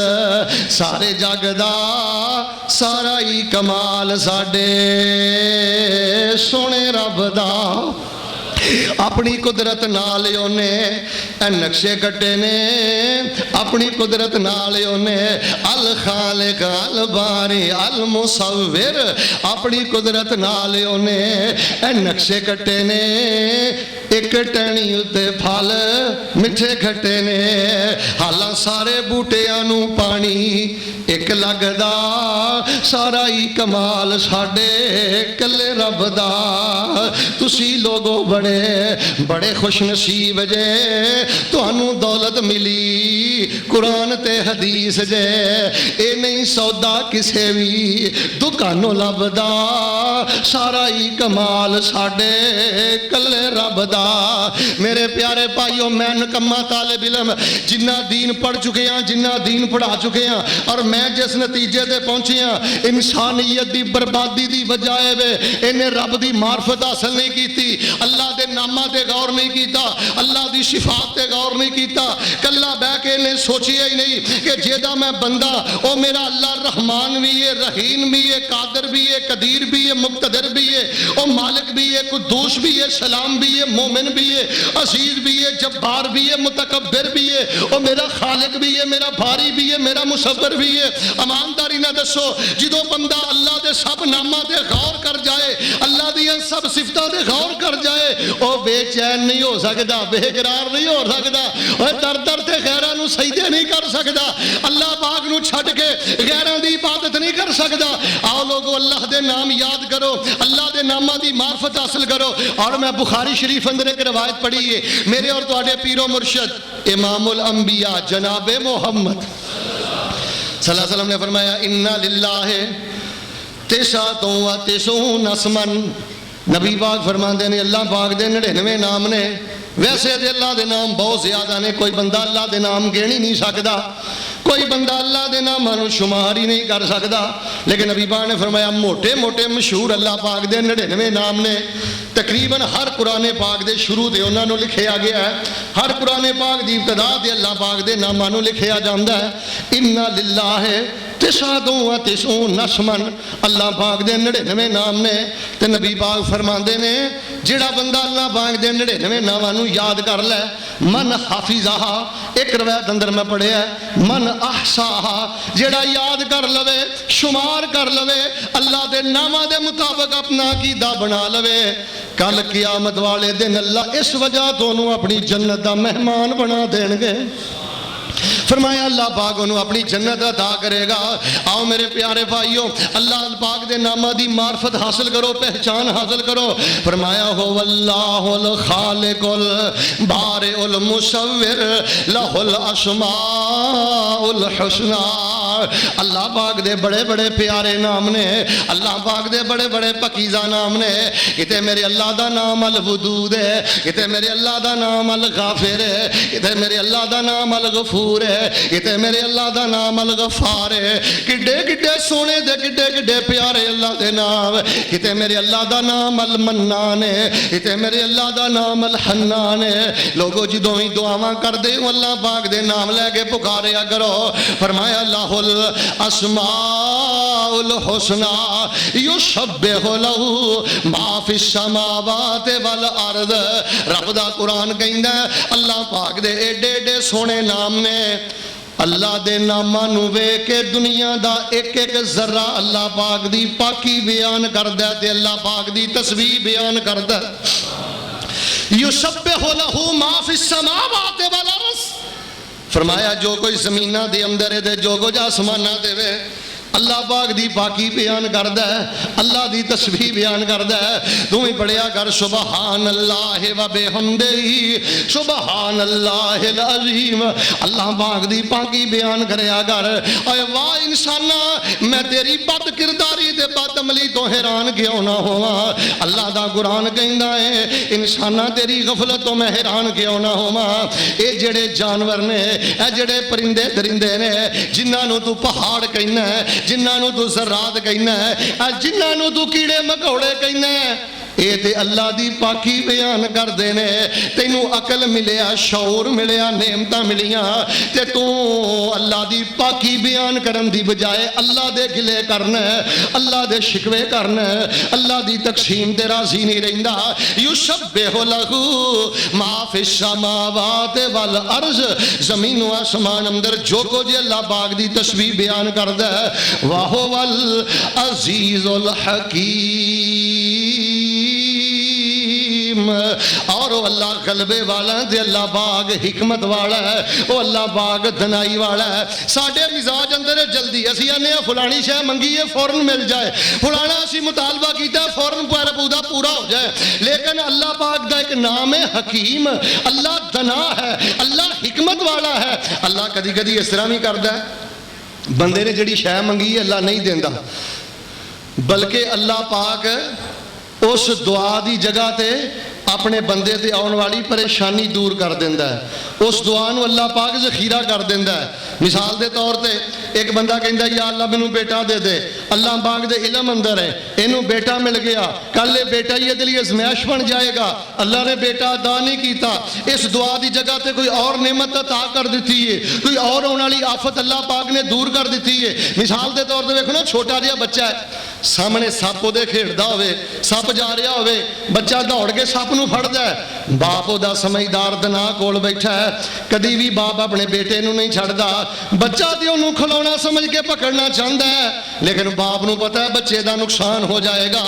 سارے جگ دا، سارا ہی کمال ساڈے سونے رب دا۔ اپنی قدرت نال اونے نقشے کٹے نے، اپنی قدرت نال اونے الخالق الباری المصور، اپنی قدرت نال اونے نقشے کٹے نے۔ ایک ٹہنی اتے پھل مٹھے کھٹے نے، حالاں سارے بوٹیاں نو پانی ایک لگدا، سارا ہی کمال ساڈے کلے رب دا۔ تسی لوگو بڑے خوش نصیب جے، تانوں دولت ملی قرآن تے حدیث جے، اے نہیں سودا کسے بھی دکانوں لبدا، سارا ہی کمال ساڈے کلے رب دا۔ میرے پیارے بھائیو، میں نکما طالب علم جنہ دین پڑھ چکے ہیں، جنہ دین پڑھا چکے ہیں، اور میں جس نتیجے تے پہنچے ہیں، انسانیت دی بربادی دی وجہ ہے انہیں رب دی معرفت حاصل نہیں کیتی، اللہ دے نامہ تے غور نہیں کیتا، اللہ دی صفات تے غور نہیں کیتا، کلا بہ کے انہیں سوچیا ہی نہیں کہ جیدہ میں بندہ او میرا اللہ رحمان بھی ہے، رحیم بھی ہے، قادر بھی ہے، قدیر بھی ہے، مقتدر بھی ہے، او مالک بھی ہے، قدوس بھی ہے، سلام بھی ہے، مومن بھی ہے، عزیز بھی ہے، جبار بھی ہے، متکبر بھی ہے، او میرا خالق بھی ہے، میرا باری بھی ہے، میرا مصور بھی ہے۔ امانداری نہ دسو جدو بندہ اللہ دے سب نامہ دے غور کر جائے، اللہ دی سب صفتہ دے غور کر جائے، او بے چین نہیں ہو سکتا، بے قرار نہیں ہو سکتا، اور در در تے غیرہ نو سجدے نہیں کر سکتا، اللہ پاک نو چھڑ کے غیرہ دی عبادت نہیں کر سکتا۔ آؤ لوگو اللہ دے نام یاد کرو، اللہ دے نامہ دی معرفت حاصل کرو۔ اور میں بخاری شریف اندر ایک روایت پڑھی ہے، میرے اور تواڈے پیرو مرشد امام الانبیاء جناب محمد صلی اللہ علیہ وسلم نے فرمایا، اِنَّا لِلَّهِ تِسْعَةٌ وَتِسْعُونَ اسْمًا۔ نبی پاک فرماندے نے اللہ پاک دے 99 نام نے، ویسے دے اللہ دے نام بہت زیادہ نے، کوئی بندہ اللہ دے نام گن ہی نہیں سکتا، کوئی بندہ اللہ دے ناماں نوں شمار ہی نہیں کر سکدا، لیکن نبی پاک نے فرمایا موٹے موٹے مشہور اللہ پاک دے 99 نام نے، تقریباً ہر قرآن پاک دے شروع تے انہاں نوں لکھیا گیا ہے، ہر قرآن پاک دی ابتدا تے اللہ پاک دے ناماں نوں لکھیا جاندا ہے۔ اِنَّ لِلَّهِ تسعۃ وتسعون اسما، اللہ پاک دے 99 نام نے، تے نبی پاک فرماندے نے جڑا بندہ اللہ پاک دے 99 ناماں نوں یاد کر لے، من حافظھا، ایک روایت اندر میں پڑھیا ہے من احصاھا، جڑا یاد کر لوے، شمار کر لوے، اللہ دے ناماں دے مطابق اپنا عقیدہ بنا لوے، کل قیامت والے دن اللہ اس وجہ تو انہوں اپنی جنت دا مہمان بنا دین گے۔ فرمایا اللہ پاک انہوں اپنی جنت عطا کرے گا۔ آؤ میرے پیارے بھائیوں، اللہ پاک دے نامہ دی معرفت حاصل کرو، پہچان حاصل کرو۔ فرمایا ہو اللہ الخالق البارئ المصور لہ الاسماء الحسنی۔ اللہ پاک دے بڑے بڑے پیارے نام نے، اللہ پاک دے بڑے بڑے پاکیزہ نام نے۔ کتے میرے اللہ دا نام الودود ہے، کتے میرے اللہ دا نام الغافر ہے، کتے میرے اللہ دا نام الغفور ہے، کتے میرے اللہ دا نام الغفار ہے۔ کڈے کڈے سونے دے کڈے کڈے پیارے اللہ دے نام، کتے میرے اللہ دا نام المنان ہے، کتے میرے اللہ دا نام الحنان ہے۔ لوگوں جدوں ہی دعاواں کر دے اللہ پاک دے نام لے کے پکاریا کرو۔ فرمایا اللہ الاسماء الحسنی یسبح لہ ما فی السماوات والارض۔ رب دا قرآن کہندا ہے اللہ پاک دے ایڈے ایڈے سونے نام نے، اللہ دے ناماں نوں ویکھ کے دنیا دا ایک ایک ذرہ اللہ پاک دی پاکی بیان کردا ہے تے اللہ پاک دی تسبیح بیان کردا ہے۔ یسبح لہ ما فی السماوات والارض۔ فرمایا جو کوئی زمینہ دے اندر ہے جو کچھ آسمانہ دے وے اللہ پاک دی پاکی بیان کردا ہے، اللہ دی تسبیح بیان کردا ہے۔ تو ہی پڑھیا کر سبحان اللہ و بحمدہ سبحان اللہ العظیم۔ اللہ پاک دی پاکی بیان کریا کر۔ اے واہ انسانا میں تیری بد کرداری تے بد عملی تو حیران کیوں نہ ہواں۔ اللہ دا قرآن کہندا ہے انسانا تیری غفلت تو میں حیران کیوں نہ ہواں۔ اے جڑے جانور نے، اے جڑے پرندے درندے نے جنہاں نوں تو پہاڑ کہنا ہے، جنہاں نوں تو ذرات کہنا ہے، جنہاں نوں تو کیڑے مکوڑے کہنا ہے، اے تے اللہ دی پاکی بیان کر دینے۔ تینوں عقل ملیا، شعور ملیا، نعمتاں ملیاں تے تو اللہ دی پاکی بیان کرن دی بجائے اللہ دے گلے کرنا ہے، اللہ دے شکوے کرنا ہے، اللہ دی تقسیم تے راضی نہیں رہندا۔ یسبح لہ ما فی السماوات والارض، زمین و آسمان اندر جو کچھ اللہ پاک دی تسبیح بیان کردا ہے۔ وَهُوَ العزیز الحکیم، اور وہ اللہ غلبے والا ہے، اللہ پاک حکمت والا ہے، وہ اللہ پاک دنائی والا ہے۔ ساڑھے مزاج اندر جلدی اسی آنے فلانی شے منگیے فوراں مل جائے، فلانا اسی مطالبہ کیتا ہے فوراں پورا ہو جائے، لیکن اللہ پاک دا ایک نام ہے حکیم، اللہ دنا ہے، اللہ حکمت والا ہے۔ اللہ کدی کدی اس طرح بھی کردا ہے بندے نے جڑی شے منگی ہے اللہ نہیں دیندا، بلکہ اللہ پاک اس دعا دی جگہ تے اپنے بندے تے آن والی پریشانی دور کر دیندہ ہے، اس دعا نو اللہ پاک ذخیرہ کر دیندہ ہے۔ مثال دے طور تے ایک بندہ کہندہ یا اللہ مینوں بیٹا دے دے، اللہ پاک دے علم اندر ہے اینوں بیٹا مل گیا، کل یہ بیٹا یہ دلی ازمیش بن جائے گا، اللہ نے بیٹا عطا نہیں کیتا، اس دعا دی جگہ تے کوئی اور نعمت عطا کر دیتی ہے، کوئی اور ہونے والی آفت اللہ پاک نے دور کر دیتی ہے۔ مثال دے طور تے دیکھو نا چھوٹا جہا بچہ ہے، سامنے سپ دے کھیڑدا ہوئے، سپ جا رہا ہوئے، بچہ دوڑ کے سپ نو پھڑدا ہے، باپ دا سمجھدار دنا کول بیٹھا ہے، کدی بھی باپ اپنے بیٹے نو نہیں چھڑدا، بچہ تے اونوں کھلونا سمجھ کے پکڑنا چاہندا ہے، لیکن باپ نو پتہ ہے بچے دا نقصان ہو جائے گا۔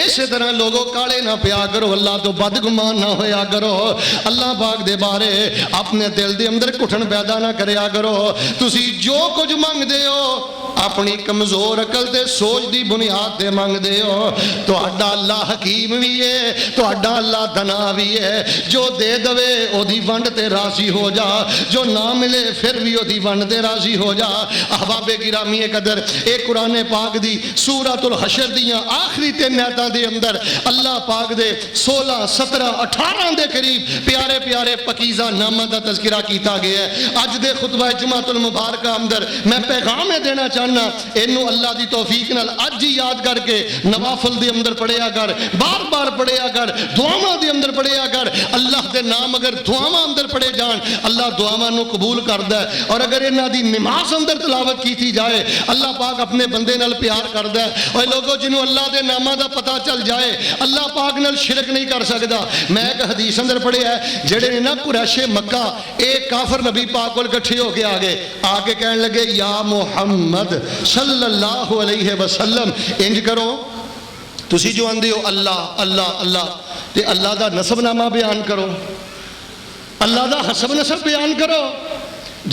اسی طرح لوگوں کالے نہ پیا کرو، اللہ تو بدگمان نہ ہویا کرو، اللہ پاک دے بارے اپنے دل دے اندر گھٹن پیدا نہ کریا کرو۔ تسی جو کچھ منگ دے ہو اپنی کمزور عقل تے سوچ دی بنیاد تے منگ دے ہو. تہاڈا اللہ حکیم بھی ہے, تہاڈا اللہ دنا بھی ہے. جو دے دوے او دی ونڈ تے راضی ہو جا, جو نہ ملے پھر بھی او دی ونڈ تے راضی ہو جا. احباب گرامی قدر, اے قرآن پاک دی سورۃ الحشر دیاں آخری 3 آیتاں دے اندر اللہ پاک دے 16 17 18 دے قریب پیارے پیارے پکیزہ نامہ دا تذکرہ کیتا گیا ہے. اج دے خطبہ جمعۃ المبارکہ اندر میں پیغام دینا چاہنا, اینو اللہ دی توفیق نال اج ہی یاد کر کے نوافل دے اندر پڑھیا کر, بار بار پڑھیا کر, دعاواں دے اندر پڑھیا کر. اللہ دے نام اگر دعاواں اندر پڑھے جان اللہ دعاواں نو قبول کردا ہے, اور اگر انہاں دی نماز اندر تلاوت کیتی جائے اللہ پاک اپنے بندے نال پیار کردا ہے. اوے لوگو جنوں اللہ دے ناماں دا پتہ چل جائے اللہ پاک نال شرک نہیں کر سکدا. میں ایک حدیث اندر پڑھیا ہے, جڑے نے نا قریش مکہ ایک کافر نبی پاک کول اکٹھے ہو کے آ کے کہنے لگے یا محمد صلی اللہ علیہ وسلم انج کرو, تسی جو آندے ہو اللہ اللہ اللہ تے اللہ دا نسب نامہ بیان کرو, اللہ دا حسب نسب بیان کرو.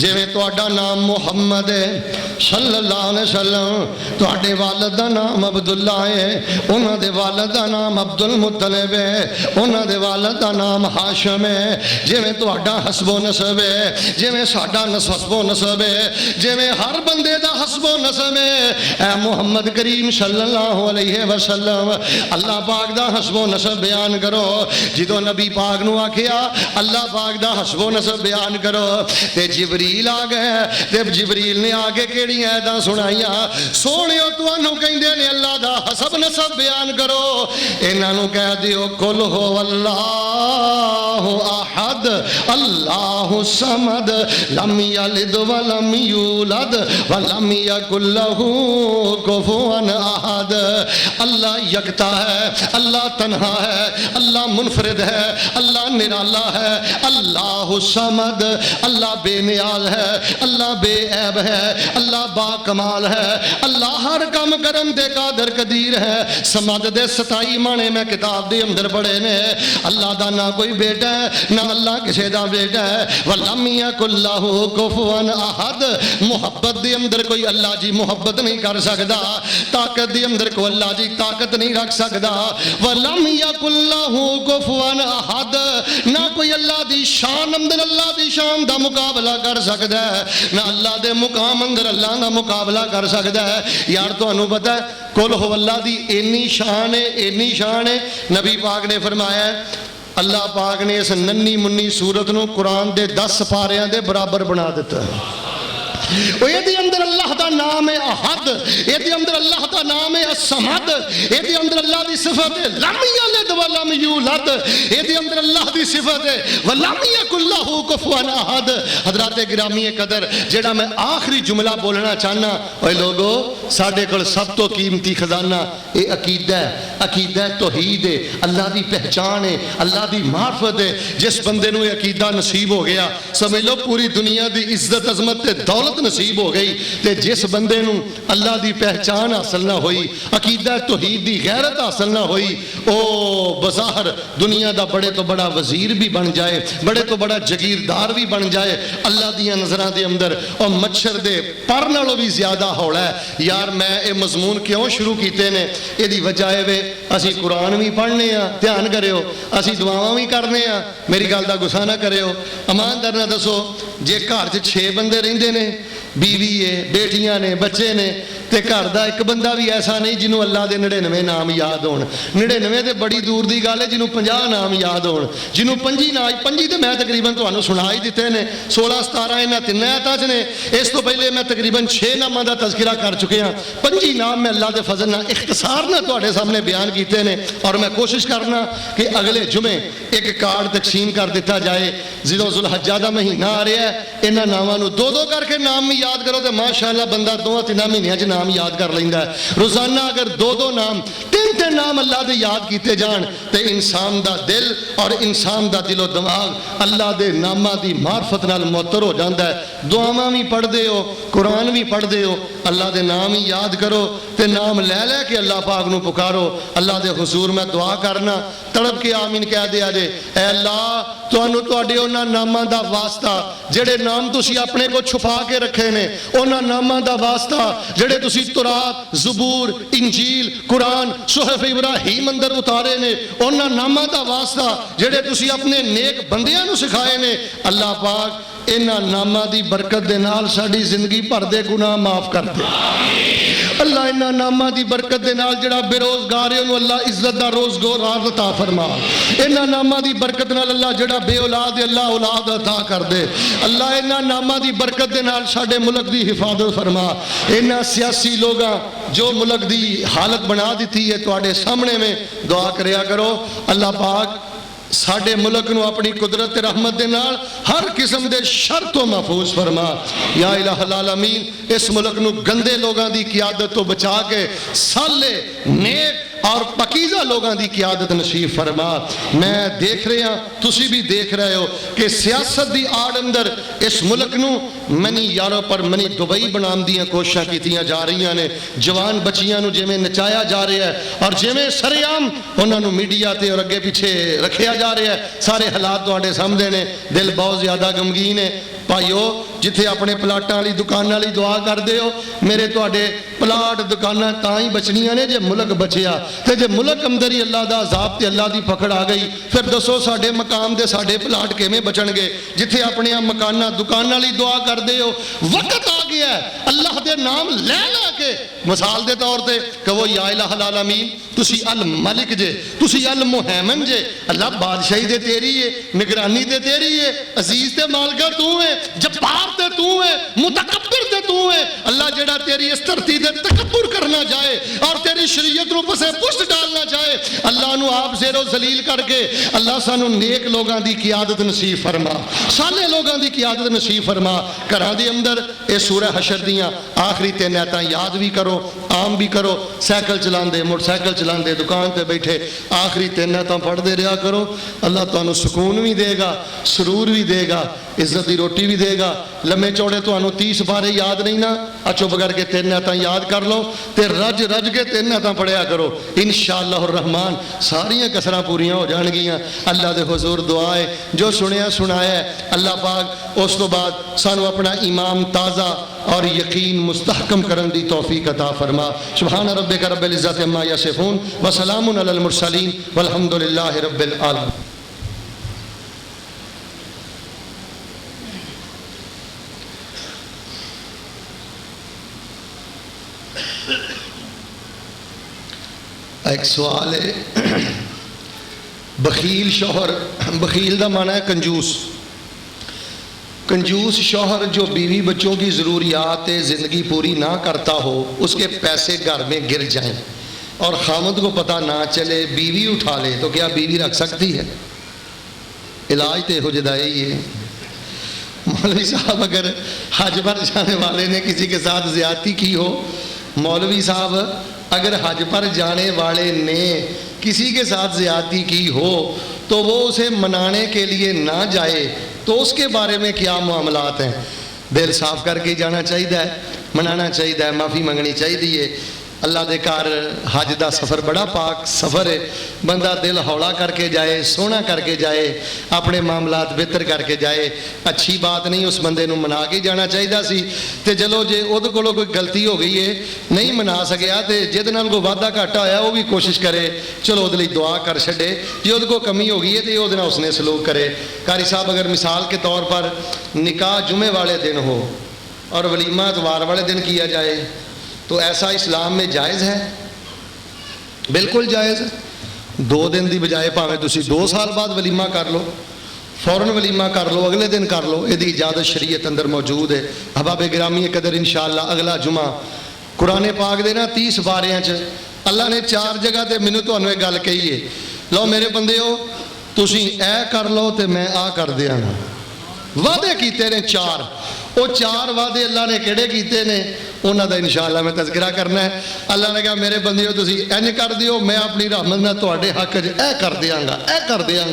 جویں تہاڈا نام محمد ہے صلی اللہ علیہ وسلم, تہاڈے والد دا نام عبداللہ ہے, انہاں دے والد دا نام عبدالمطلب ہے, انہاں دے والد دا نام ہاشم ہے. جویں تہاڈا حسب و نسب ہے, جویں ساڈا حسب و نسب ہے, جویں ہر بندے دا حسب و نسب ہے, اے محمد کریم صلی اللہ علیہ وسلم اللہ پاک دا حسب و نسب بیان کرو. جدوں نبی پاک نو آکھیا اللہ پاک دا حسب و نسب بیان کرو تے جبریل آ گئے, تے جبریل نے آگے کیڑی آیتاں سنائیاں, سونیو تانوں کہندے نے اللہ دا حسب نسب بیان کرو. انہاں نوں کہہ دیو قل هو اللہ احد اللہ الصمد لم یلد ولم یولد ولم یکن لہ کفوا احد. اللہ یکتا ہے, اللہ تنہا ہے, اللہ منفرد ہے, اللہ نرالا ہے. اللہ الصمد اللہ بے نیاز ہے, اللہ بے عیب ہے, اللہ با کمال ہے, اللہ ہر کام کرن دے قادر قدیر ہے. سمد دے 27 معنی میں کتاب دے اندر پڑھے نے. اللہ دا نہ کوئی بیٹا ہے نہ اللہ کسی دا بیٹا ہے. وَلَمْ يَكُنْ لَهُ كُفُوًا أَحَدٌ, محبت دے اندر کوئی اللہ جی محبت نہیں کر سکدا, طاقت دے اندر کوئی اللہ جی طاقت نہیں رکھ سکدا. وَلَمْ يَكُنْ لَهُ كُفُوًا أَحَدٌ, نہ کوئی اللہ دی شان اندر اللہ دی شان دا مقابلہ کر سکدا ہے, نہ اللہ دے مقام اندر اللہ دا مقابلہ کر سکدا ہے. یار تانوں پتہ ہے قل هو اللہ دی اینی شان ہے, اینی شان ہے. نبی پاک نے فرمایا ہے اللہ پاک نے اس ننی منی سورت نو قرآن دے 10 پاریاں دے برابر بنا دیتا ہے. یہ دی اندر اللہ دا نام ہے احد, یہ دی اندر اللہ دا نام ہے الصمد, یہ دی اندر اللہ دی صفت ہے لم یلد ولم یولد, یہ دی اندر اللہ دی صفت ہے ولم یکن لہ کفوا احد. حضرات گرامی قدر, جڑا میں آخری جملہ بولنا چاہنا, اے لوگو ساڈے کول سب تو قیمتی خزانہ یہ عقیدہ ہے, عقیدہ توحید ہے, اللہ دی پہچان ہے, اللہ دی معرفت ہے. جس بندے نو یہ عقیدہ نصیب ہو گیا سمجھ لو پوری دنیا دی عزت عظمت تے دولت نصیب ہو گئی. تے جس بندے نو اللہ دی پہچان حاصل نہ ہوئی, عقیدہ توحید دی غیرت حاصل نہ ہوئی, او بظاہر دنیا دا بڑے تو بڑا وزیر بھی بن جائے, بڑے تو بڑا جگیردار بھی بن جائے, اللہ دیاں نظراں دے اندر او مچھر دے پر نالوں بھی زیادہ ہولا ہے. یار میں اے مضمون کیوں شروع کیتے نے, اے دی وجہ ہے اسی قرآن بھی پڑھنے ہاں, دھیان کریو, اسی دعاواں بھی کرنے ہاں, میری گل دا غصہ نہ کریو. ایماندار نہ دسو جے گھر 6 بندے رہندے نے, بیوی ہے, بیٹیاں نے, بچے نے, تے گھر دا ایک بندہ بھی ایسا نہیں جنہوں اللہ دے 99 نام یاد ہون. 99 تے بڑی دور دی گل ہے جنہوں 50 نام یاد ہون, جنہوں 25 تے میں تقریباً تانوں سنا ہی دتے نے. 16 17 انہاں 3 آیاتاں وچ نے. اس تو پہلے میں تقریباً 6 ناماں دا تذکرہ کر چکے ہاں. 25 نام میں اللہ دے فضل نال اختصار نال تواڈے سامنے بیان کیتے نے, اور میں کوشش کرنا کہ اگلے جمعے ایک کارڈ تقسیم کر دیتا جائے. ذو الحجہ دا مہینہ آ رہا ہے, انہاں ناماں نو 2 کر کے نام بھی یاد کرو تے ماشاءاللہ بندہ 2-3 مہینیاں 'چ نام یاد کر لیندا ہے. روزانہ اگر 2 نام 3 تے نام اللہ دے یاد کیتے جان تے انسان دا دل اور انسان دا دل و دماغ اللہ دے نامہ دی معرفت نال معطر ہو جاندہ ہے. دعاواں بھی پڑھ دے ہو, قرآن بھی پڑھ دے ہو, اللہ دے نام ہی یاد کرو تے نام لے لے کے اللہ پاک نو پکارو. اللہ دے حضور میں دعا کرنا تڑپ کے آمین کہہ دیا جے, اے اللہ تانوں تواڈے انہاں ناماں دا واسطہ جڑے نام تسی اپنے کو چھپا کے رکھے نے, انہاں ناماں دا واسطہ جڑے تسی تورات, زبور, انجیل, قرآن, صحف ابراہیم اندر اتارے نے, انہاں ناماں دا واسطہ جڑے تسی اپنے نیک بندیاں نو سکھائے نے. اللہ پاک انہاں ناماں دی برکت دے نال ساڈی زندگی بھر دے گناہ معاف کر دے. اللہ انہاں ناماں دی برکت دے نال جڑا بے روزگار ہے انہوں اللہ عزت دا روزگار عطا فرما. انہاں ناماں دی برکت نال اللہ جڑا بے اولاد ہے اللہ اولاد عطا کر دے. اللہ انہاں ناماں دی برکت دے نال ساڈے ملک دی حفاظت فرما. انہاں سیاسی لوگاں جو ملک دی حالت بنا دیتی ہے تواڈے سامنے میں دعا کریا کرو. اللہ پاک ساڈے ملک نو اپنی قدرت رحمت دے نال ہر قسم دے شر تو محفوظ فرما. یا الہ العالمین اس ملک نو گندے لوگاں دی قیادت تو بچا کے صالح, نیک اور پاکیزہ لوگاں دی قیادت نصیب فرما. میں دیکھ رہے ہیں, تسی بھی دیکھ رہے ہو کہ سیاست دی آڑ اندر اس ملک نو منی یاروں پر منی دبئی بنام دیاں کوششاں کیتیاں جا رہی نے. جوان بچیاں نو جویں نچایا جا رہا ہے اور جویں سریام انہاں نو میڈیا تے اور اگے پیچھے رکھیا جا رہا ہے. سارے حالات تواڈے سامنے نے, دل بہت زیادہ غمگین ہے. بھائیو جتھے اپنے پلاٹاں والی دکاناں والی دعا کر دے ہو, میرے تواڈے پلاٹ دکاناں تاں ہی بچنیاں نے جے ملک بچیا. تے جے ملک اندر ہی اللہ دا عذاب تے اللہ دی پکڑ آ گئی پھر دسو ساڈے مقام دے ساڈے پلاٹ کیویں بچن گے. جتھے اپنے مکاناں دکاناں والی دعا کر دے ہو, وقت آ گیا ہے اللہ دے نام لے لے کے مثال دے طور تے کہو یا الہ العالمین تسی الملک جے, تسی المہیمن جے. اللہ بادشاہی دے تیری ہے, نگرانی دے تیری ہے, عزیز تے مالکہ تو ہے, جبار تے تو ہے, متکبر تے تو ہے. اللہ جڑا تیری اس دھرتی دے تکبر کرنا جائے اور تیری شریعت رو پسے پشت ڈالنا چاہے, اللہ نو آپ زیر و ذلیل کر کے اللہ سانو نیک لوگاں دی قیادت نصیب فرما, صالح لوگاں دی قیادت نصیب فرما. گھراں دے اندر اے سورہ حشر دیاں آخری 3 آیتاں یاد بھی کرو, عام بھی کرو. سائیکل چلاندے, موٹر سائیکل چلاندے, دکان تے بیٹھے آخری 3 آیتاں پڑھ دے رہا کرو. اللہ تانوں سکون بھی دے گا, سرور بھی دے گا, عزت دی روٹی بھی دے گا. لمے چوڑے تانوں 30 بارے یاد نہیں نا, چپ کر کے 3 آیتاں یاد کر لو تے رج رج کے 3 آیتاں پڑھیا کرو. انشاءاللہ الرحمن ساریاں کسراں پوریاں ہو جان گیاں. اللہ دے حضور دعا ہے جو سنیا سنایا ہے اللہ پاک اس تو بعد سانو اپنا ایمان تازہ اور یقین مستحکم کرن دی توفیق عطا فرما. سبحان ربک رب العزت عما یصفون وسلام علی المرسلین والحمد للہ رب العالمین. ایک سوال ہے, بخیل شوہر, بخیل دا معنی ہے کنجوس. کنجوس شوہر جو بیوی بچوں کی ضروریات زندگی پوری نہ کرتا ہو, اس کے پیسے گھر میں گر جائیں اور خامد کو پتہ نہ چلے, بیوی اٹھا لے تو کیا بیوی رکھ سکتی ہے؟ علاج تے ہو جدائی ہے. مولوی صاحب اگر حج پر جانے والے نے کسی کے ساتھ زیادتی کی ہو, مولوی صاحب اگر حج پر جانے والے نے کسی کے ساتھ زیادتی کی ہو تو وہ اسے منانے کے لیے نہ جائے تو اس کے بارے میں کیا معاملات ہیں؟ دل صاف کر کے جانا چاہیے, منانا چاہیے, معافی منگنی چاہیے. اللہ دے کار حج دا سفر بڑا پاک سفر ہے. بندہ دل ہولا کر کے جائے, سونا کر کے جائے, اپنے معاملات بہتر کر کے جائے. اچھی بات نہیں, اس بندے نو منا کے جانا چاہیے سی. تے چلو جے اودے کولوں کوئی غلطی ہو گئی ہے, نہیں منا سکیا تے جہدے نال کوئی وعدہ گھاٹا ہویا وہ بھی کوشش کرے, چلو اودے لئی دعا کر چھڈے. جے اودے کو کمی ہو گئی ہے تے اودے نال اس نے سلوک کرے. قاری صاحب اگر مثال کے طور پر نکاح جمعے والے دن ہو اور ولیمہ اتوار والے دن کیا جائے تو ایسا اسلام میں جائز ہے؟ بالکل جائز ہے. 2 دن دی بجائے پاویں تسی 2 سال بعد ولیمہ کر لو, فوراً ولیمہ کر لو, اگلے دن کر لو, یہ اجازت شریعت اندر موجود ہے. احباب گرامی قدر انشاءاللہ اگلا جمعہ قرآن پاک دے نا 30 باریاں چ اللہ نے 4 جگہ تے مینوں تانوں یہ گل کہی ہے, لو میرے بندیو تسی اے کر لو تے میں آ کر دیاں گا. وعدے کیتے نے 4. وہ 4 وعدے اللہ نے کہڑے کیتے نے؟ انہاں دا انشاءاللہ میں تذکرہ کرنا ہے. اللہ نے کہا میرے بندیو تسی انج کر دیو میں اپنی رحمت نہ تواڈے حق وچ اے کر دیاں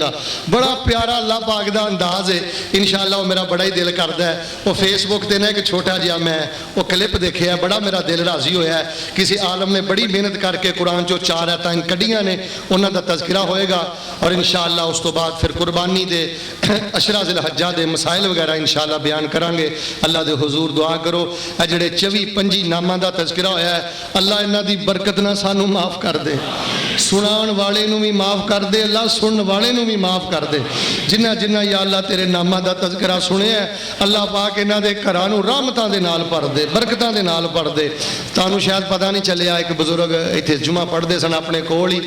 گا. بڑا پیارا اللہ پاک دا انداز ہے انشاءاللہ. وہ میرا بڑا ہی دل کردا ہے. وہ فیس بک تے نا ایک چھوٹا جہا میں وہ کلپ دیکھیا ہے, بڑا میرا دل راضی ہویا ہے. کسی عالم نے بڑی محنت کر کے قرآن چو 4 آیتاں کڈیاں نے, انہاں دا تذکرہ ہوئے گا. اور انشاءاللہ اس تو بعد پھر قربانی دے عشرہ ذی الحجہ دے مسائل وغیرہ انشاءاللہ بیان کریں گے. اللہ دے حضور دعا کرو اے جڑے 24-25 ناماں دا تذکرہ ہویا ہے اللہ انہاں دی برکت نہ سانو معاف کر دے, سنان والے نو بھی معاف کر دے, اللہ سنن والے نو بھی معاف کر دے. جنہ جنہ یا اللہ تیرے ناماں دا تذکرہ سنے ہے اللہ پاک انہاں دے گھراں نو رحمتاں دے نال بھر دے, برکتاں دے نال بھر دے. تانوں شاید پتہ نہیں چلیا ایک بزرگ ایتھے جمعہ پڑھدے سن اپنے کول ہی,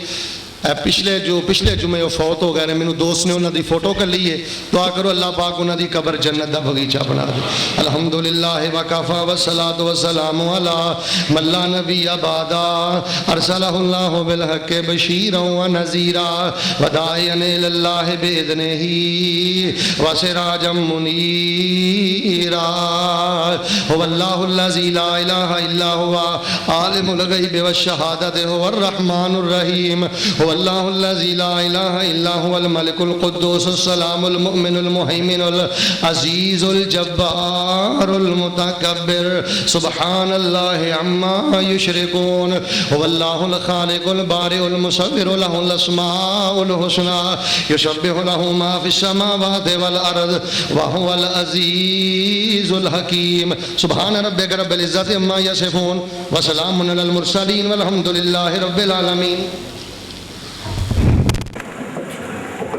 پچھلے جمعے وہ فوت ہو گئے نے. مینوں دوست نے انہاں دی فوٹو کر لی ہے. دعا کرو اللہ پاک انہاں دی قبر جنت دا باغیچہ بنا دے. الحمدللہ وکفا والصلاۃ والسلام علی من لا نبی بعد ارسلہ اللہ بالحق بشیرا ونذیرا وداعیا الی اللہ باذنہ وسراجا منیرا هو اللہ الذی لا الہ الا هو عالم الغیب والشہادۃ هو الرحمن الرحیم واللہ الذی لا الہ الا هو الملک القدوس السلام المؤمن المہیمن العزیز الجبار المتکبر سبحان اللہ عما یشرکون واللہ الخالق البارئ المصور له الاسماء الحسنى یسبح له ما فی السماوات والارض وهو العزیز الحکیم. سبحان ربک رب العزۃ عما یصفون وسلام علی المرسلین والحمد للہ رب العالمین.